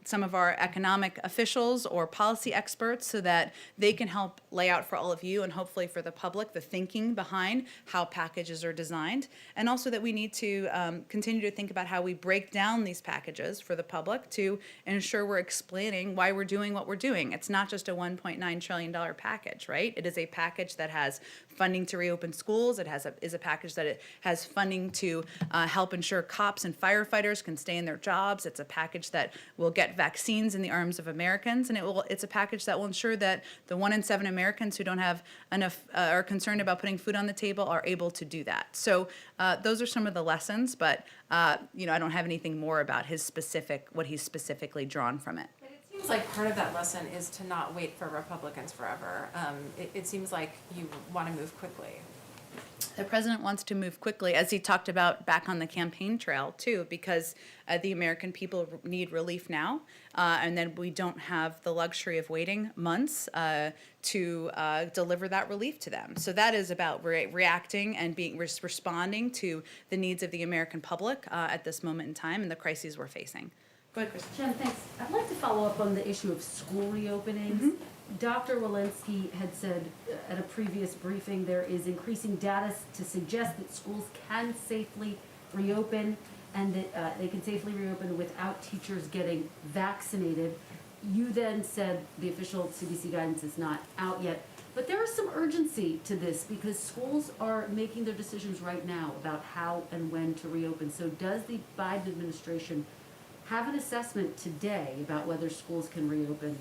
some of our economic officials or policy experts so that they can help lay out for all of you and hopefully for the public the thinking behind how packages are designed. And also that we need to continue to think about how we break down these packages for the public to ensure we're explaining why we're doing what we're doing. It's not just a $1.9 trillion package, right? It is a package that has funding to reopen schools. It is a package that it has funding to help ensure cops and firefighters can stay in their jobs. It's a package that will get vaccines in the arms of Americans, and it's a package that will ensure that the 1 in 7 Americans who don't have enough are concerned about putting food on the table are able to do that. So those are some of the lessons, but I don't have anything more about what he's specifically drawn from it. It seems like part of that lesson is to not wait for Republicans forever. It seems like you want to move quickly. The president wants to move quickly, as he talked about back on the campaign trail, too, because the American people need relief now, and then we don't have the luxury of waiting months to deliver that relief to them. So that is about reacting and responding to the needs of the American public at this moment in time and the crises we're facing. Go ahead, Kristen. Jen, thanks. I'd like to follow up on the issue of school reopenings. Dr. Walensky had said at a previous briefing there is increasing data to suggest that schools can safely reopen and that they can safely reopen without teachers getting vaccinated. You then said the official CDC guidance is not out yet, but there is some urgency to this because schools are making their decisions right now about how and when to reopen. So does the Biden administration have an assessment today about whether schools can reopen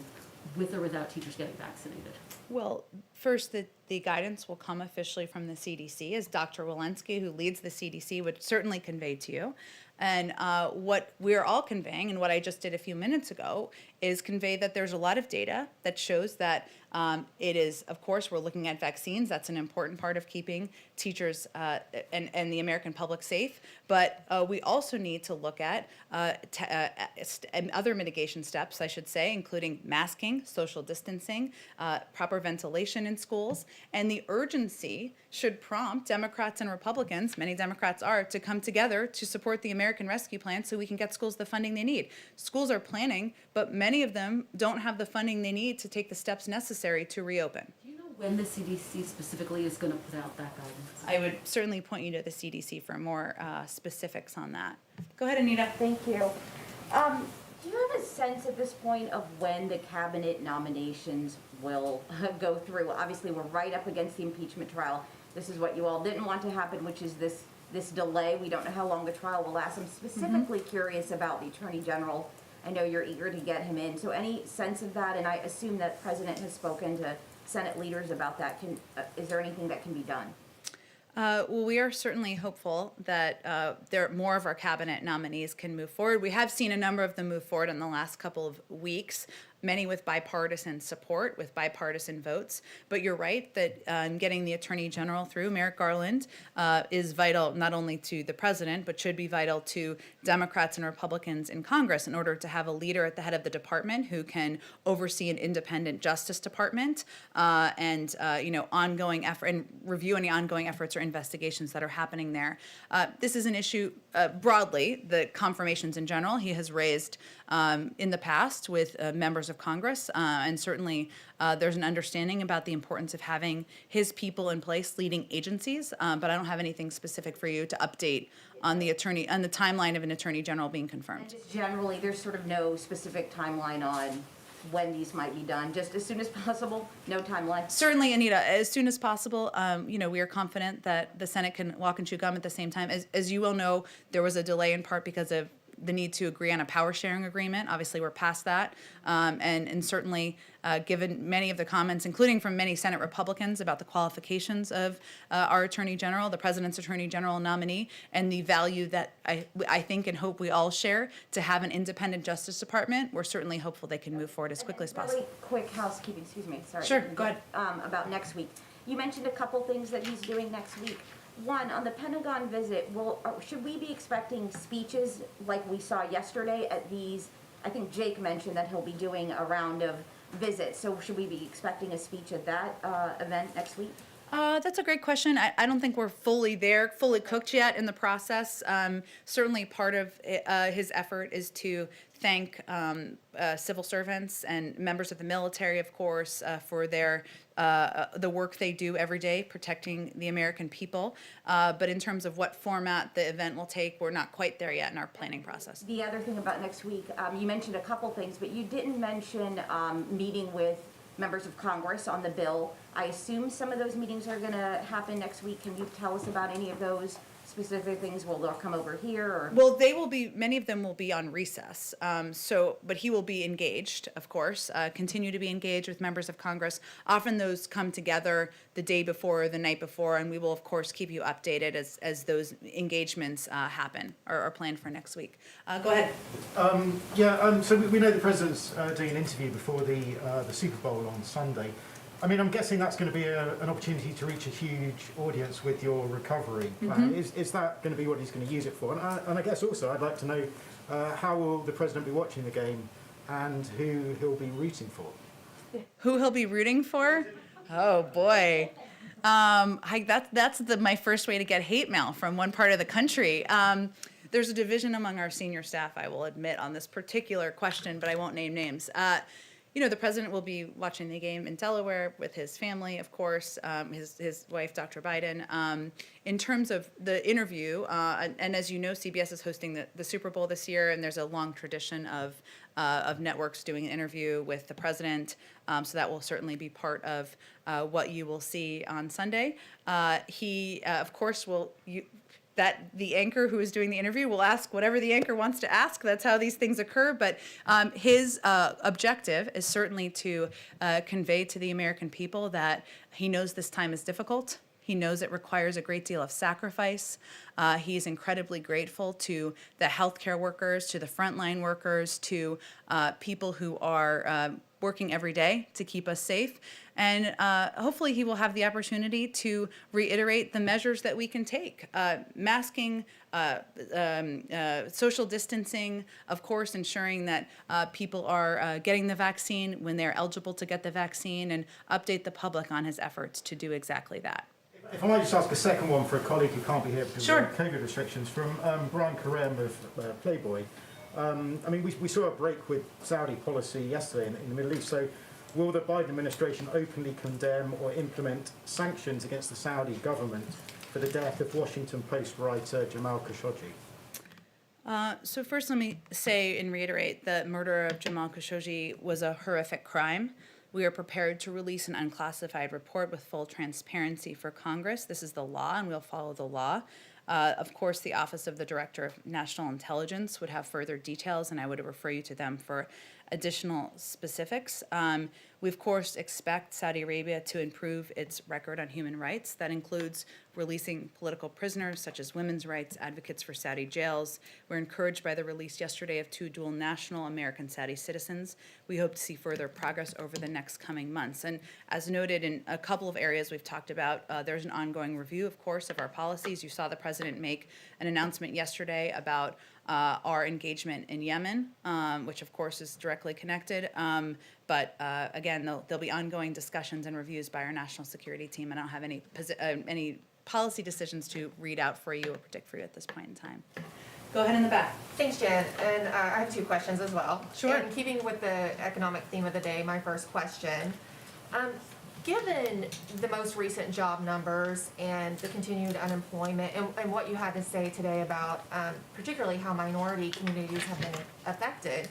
with or without teachers getting vaccinated? Well, first, the guidance will come officially from the CDC, as Dr. Walensky, who leads the CDC, would certainly convey to you. And what we're all conveying, and what I just did a few minutes ago, is convey that there's a lot of data that shows that it is, of course, we're looking at vaccines. That's an important part of keeping teachers and the American public safe. But we also need to look at other mitigation steps, I should say, including masking, social distancing, proper ventilation in schools. And the urgency should prompt Democrats and Republicans, many Democrats are, to come together to support the American Rescue Plan so we can get schools the funding they need. Schools are planning, but many of them don't have the funding they need to take the steps necessary to reopen. Do you know when the CDC specifically is going to put out that guidance? I would certainly point you to the CDC for more specifics on that. Go ahead, Anita. Thank you. Do you have a sense at this point of when the cabinet nominations will go through? Obviously, we're right up against the impeachment trial. This is what you all didn't want to happen, which is this delay. We don't know how long the trial will last. I'm specifically curious about the Attorney General. I know you're eager to get him in. So any sense of that? And I assume that the President has spoken to Senate leaders about that. Is there anything that can be done? Well, we are certainly hopeful that more of our cabinet nominees can move forward. We have seen a number of them move forward in the last couple of weeks, many with bipartisan support, with bipartisan votes. But you're right that getting the Attorney General through, Merrick Garland, is vital not only to the President, but should be vital to Democrats and Republicans in Congress in order to have a leader at the head of the department who can oversee an independent Justice Department and ongoing effort and review any ongoing efforts or investigations that are happening there. This is an issue broadly, the confirmations in general. He has raised in the past with members of Congress, and certainly there's an understanding about the importance of having his people in place leading agencies, but I don't have anything specific for you to update on the timeline of an attorney general being And confirmed. just generally, there's sort of no specific timeline on when these might be done, just as soon as possible, no timeline? Certainly, Anita, as soon as possible. We are confident that the Senate can walk and chew gum at the same time. As you well know, there was a delay in part because of the need to agree on a power sharing agreement. Obviously, we're past that. And certainly, given many of the comments, including from many Senate Republicans about the qualifications of our Attorney General, the President's Attorney General nominee, and the value that I think and hope we all share to have an independent Justice Department, we're certainly hopeful they can move forward as quickly as possible. Really quick housekeeping, excuse me, sorry. Sure, go ahead. About next week. You mentioned a couple things that he's doing next week. One, on the Pentagon visit, should we be expecting speeches like we saw yesterday at these? I think Jake mentioned that he'll be doing a round of visits, so should we be expecting a speech at that event next week? That's a great question. I don't think we're fully cooked yet in the process. Certainly part of his effort is to thank civil servants and members of the military, of course, for the work they do every day protecting the American people. But in terms of what format the event will take, we're not quite there yet in our planning process. The other thing about next week, you mentioned a couple things, but you didn't mention meeting with members of Congress on the bill. I assume some of those meetings are going to happen next week. Can you tell us about any of those specific things? Will they come over here? Or? Well, many of them will be on recess. But he will be engaged, of course, continue to be engaged with members of Congress. Often those come together the day before or the night before, and we will, of course, keep you updated as those engagements happen or are planned for next week. Go ahead. So we know the president's doing an interview before the Super Bowl on Sunday. I mean, I'm guessing that's going to be an opportunity to reach a huge audience with your recovery plan. Is that going to be what he's going to use it for? And I guess also I'd like to know how will the president be watching the game and who he'll be rooting for? Who he'll be rooting for? Oh, boy. That's my first way to get hate mail from one part of the country. There's a division among our senior staff, I will admit, on this particular question, but I won't name names. The president will be watching the game in Delaware with his family, of course, his wife, Dr. Biden. In terms of the interview, and as you know, CBS is hosting the Super Bowl this year, and there's a long tradition of networks doing an interview with the president, so that will certainly be part of what you will see on Sunday. He, of course, the anchor who is doing the interview will ask whatever the anchor wants to ask. That's how these things occur. But his objective is certainly to convey to the American people that he knows this time is difficult. He knows it requires a great deal of sacrifice. He's incredibly grateful to the healthcare workers, to the frontline workers, to people who are working every day to keep us safe. And hopefully he will have the opportunity to reiterate the measures that we can take. Masking, social distancing, of course, ensuring that people are getting the vaccine when they're eligible to get the vaccine, and update the public on his efforts to do exactly that. If I might just ask a second one for a colleague who can't be here because Sure. of COVID restrictions, from Brian Karem of Playboy. We saw a break with Saudi policy yesterday in the Middle East. So will the Biden administration openly condemn or implement sanctions against the Saudi government for the death of Washington Post writer Jamal Khashoggi? So first, let me say and reiterate that murder of Jamal Khashoggi was a horrific crime. We are prepared to release an unclassified report with full transparency for Congress. This is the law, and we'll follow the law. Of course, the Office of the Director of National Intelligence would have further details, and I would refer you to them for additional specifics. We, of course, expect Saudi Arabia to improve its record on human rights. That includes releasing political prisoners, such as women's rights advocates for Saudi jails. We're encouraged by the release yesterday of 2 dual national American Saudi citizens. We hope to see further progress over the next coming months. And as noted in a couple of areas we've talked about, there's an ongoing review, of course, of our policies. You saw the president make an announcement yesterday about our engagement in Yemen, which of course is directly connected. But again, there'll be ongoing discussions and reviews by our national security team. I don't have any policy decisions to read out for you or predict for you at this point in time. Go ahead in the back. Thanks, Jen, and I have two questions as well. Sure. In keeping with the economic theme of the day, my first question, given the most recent job numbers and the continued unemployment and what you had to say today about particularly how minority communities have been affected,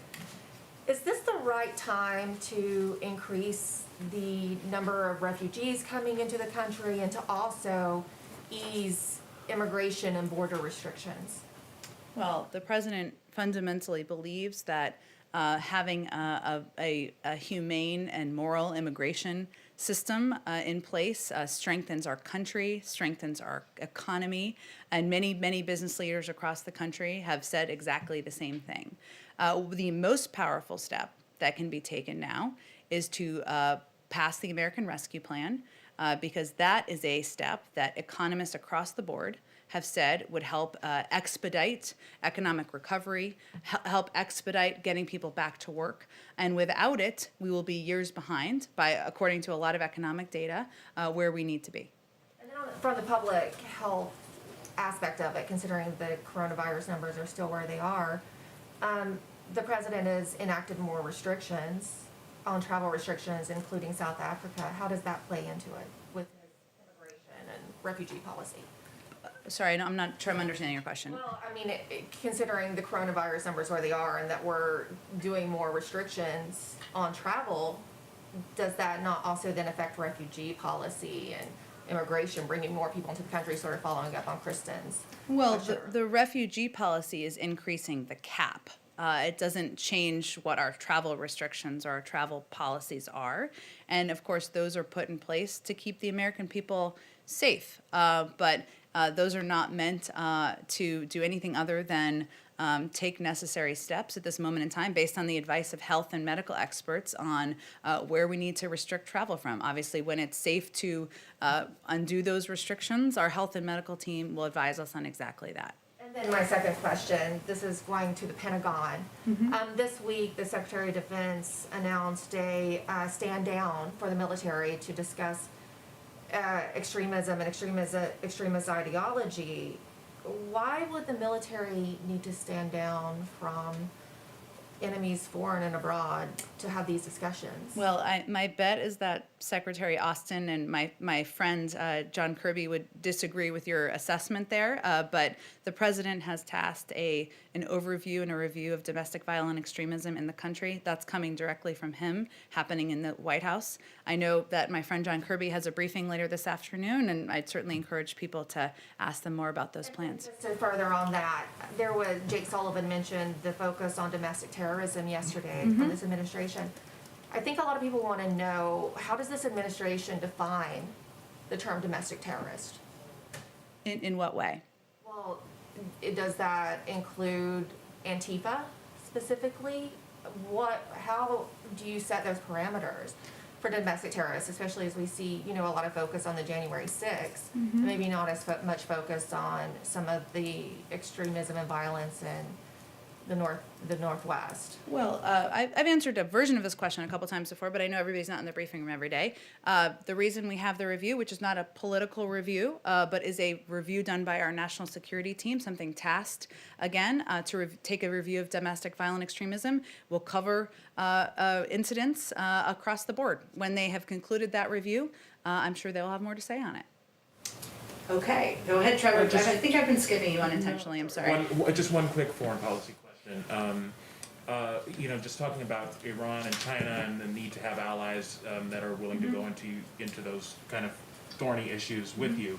is this the right time to increase the number of refugees coming into the country and to also ease immigration and border restrictions? Well, the president fundamentally believes that having a humane and moral immigration system in place strengthens our country, strengthens our economy, and many business leaders across the country have said exactly the same thing. The most powerful step that can be taken now is to pass the American Rescue Plan, because that is a step that economists across the board have said would help expedite economic recovery, help expedite getting people back to work. And without it, we will be years behind, according to a lot of economic data, where we need to be. And then from the public health aspect of it, considering the coronavirus numbers are still where they are, the president has enacted more restrictions on travel restrictions, including South Africa. How does that play into it with his immigration and refugee policy? Sorry, I'm not sure I'm understanding your question. Well, I mean, considering the coronavirus numbers where they are and that we're doing more restrictions on travel, does that not also then affect refugee policy and immigration, bringing more people into the country, sort of following up on Kristen's? Well, the refugee policy is increasing the cap. It doesn't change what our travel restrictions or our travel policies are. And of course, those are put in place to keep the American people safe. But those are not meant to do anything other than take necessary steps at this moment in time based on the advice of health and medical experts on where we need to restrict travel from. Obviously, when it's safe to undo those restrictions, our health and medical team will advise us on exactly that. And then my second question, this is going to the Pentagon. This week, the Secretary of Defense announced a stand down for the military to discuss extremism and extremist ideology. Why would the military need to stand down from enemies foreign and abroad to have these discussions? Well, my bet is that Secretary Austin and my friend John Kirby would disagree with your assessment there, but the president has tasked an overview and a review of domestic violent extremism in the country. That's coming directly from him, happening in the White House. I know that my friend John Kirby has a briefing later this afternoon, and I'd certainly encourage people to ask them more about those plans. Just to further on that, there was, Jake Sullivan mentioned the focus on domestic terrorism yesterday from this administration. I think a lot of people want to know, how does this administration define the term domestic terrorist? In what way? Well, does that include Antifa specifically? How do you set those parameters for domestic terrorists, especially as we see, a lot of focus on the January 6th, maybe not as much focus on some of the extremism and violence in the Northwest? Well, I've answered a version of this question a couple times before, but I know everybody's not in the briefing room every day. The reason we have the review, which is not a political review, but is a review done by our national security team, something tasked, again, to take a review of domestic violent extremism, will cover incidents across the board. When they have concluded that review, I'm sure they'll have more to say on it. Okay, go ahead, Trevor. I think I've been skipping you unintentionally, I'm sorry. Just one quick foreign policy question. Just talking about Iran and China and the need to have allies that are willing to go into those kind of thorny issues with you.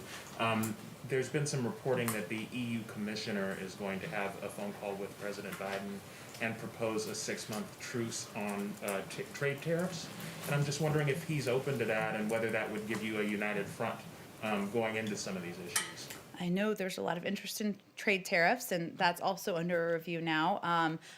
There's been some reporting that the EU commissioner is going to have a phone call with President Biden and propose a 6-month truce on trade tariffs. And I'm just wondering if he's open to that and whether that would give you a united front going into some of these issues. I know there's a lot of interest in trade tariffs, and that's also under review now.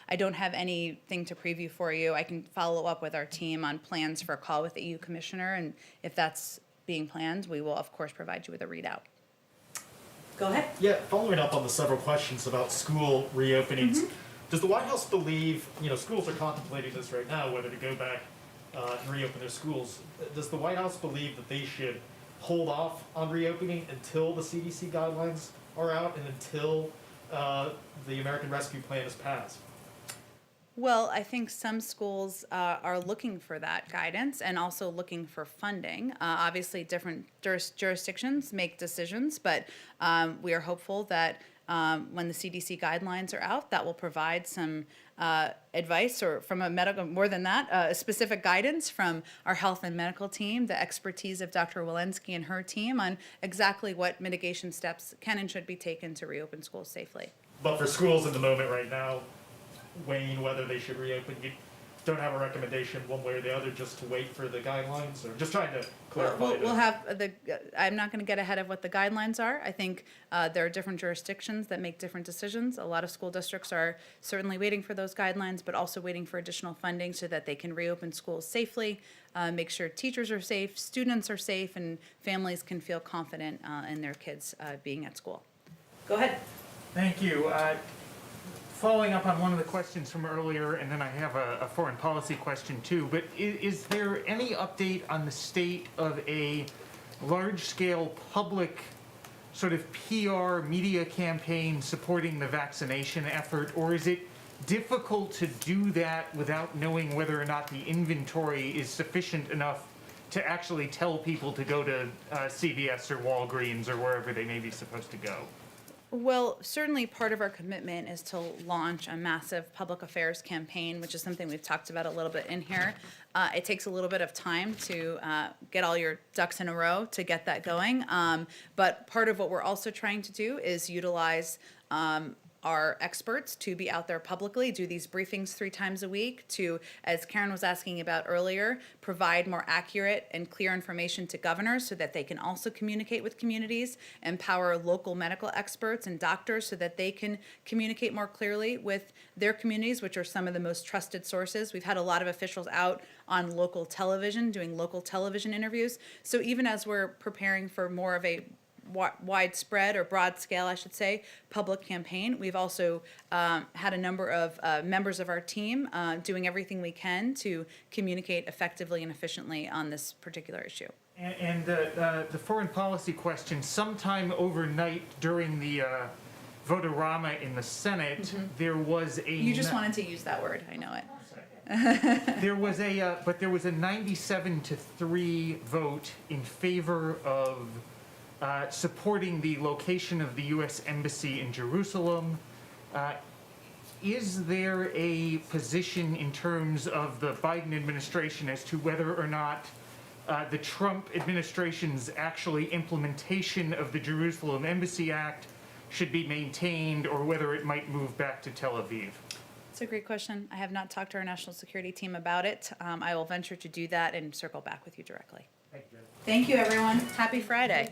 I don't have anything to preview for you. I can follow up with our team on plans for a call with the EU Commissioner, and if that's being planned, we will, of course, provide you with a readout. Go ahead. Yeah, following up on the several questions about school reopenings, does the White House believe, schools are contemplating this right now, whether to go back and reopen their schools. Does the White House believe that they should hold off on reopening until the CDC guidelines are out and until the American Rescue Plan is passed? Well, I think some schools are looking for that guidance and also looking for funding. Obviously, different jurisdictions make decisions, but we are hopeful that when the CDC guidelines are out, that will provide some advice, or from a medical, more than that, specific guidance from our health and medical team, the expertise of Dr. Walensky and her team on exactly what mitigation steps can and should be taken to reopen schools safely. But for schools in the moment right now, weighing whether they should reopen, you don't have a recommendation one way or the other, just to wait for the guidelines, or just trying to clarify? We'll have the, I'm not going to get ahead of what the guidelines are. I think there are different jurisdictions that make different decisions. A lot of school districts are certainly waiting for those guidelines, but also waiting for additional funding so that they can reopen schools safely, make sure teachers are safe, students are safe, and families can feel confident in their kids being at school. Go ahead. Thank you. Following up on one of the questions from earlier, and then I have a foreign policy question too, but is there any update on the state of a large-scale public sort of PR media campaign supporting the vaccination effort, or is it difficult to do that without knowing whether or not the inventory is sufficient enough to actually tell people to go to CVS or Walgreens or wherever they may be supposed to go? Well, certainly part of our commitment is to launch a massive public affairs campaign, which is something we've talked about a little bit in here. It takes a little bit of time to get all your ducks in a row to get that going. But part of what we're also trying to do is utilize our experts to be out there publicly, do these briefings 3 times a week to, as Karen was asking about earlier, provide more accurate and clear information to governors so that they can also communicate with communities, empower local medical experts and doctors so that they can communicate more clearly with their communities, which are some of the most trusted sources. We've had a lot of officials out on local television, doing local television interviews. So even as we're preparing for more of a widespread, or broad scale, I should say, public campaign, we've also had a number of members of our team doing everything we can to communicate effectively and efficiently on this particular issue. And the foreign policy question, sometime overnight during the vote-a-rama in the Senate, there was a... You just wanted to use that word, I know it. There was a 97-3 vote in favor of supporting the location of the U.S. Embassy in Jerusalem. Is there a position in terms of the Biden administration as to whether or not the Trump administration's actually implementation of the Jerusalem Embassy Act should be maintained, or whether it might move back to Tel Aviv? It's a great question. I have not talked to our national security team about it. I will venture to do that and circle back with you directly. Thank you. Thank you, everyone. Happy Friday.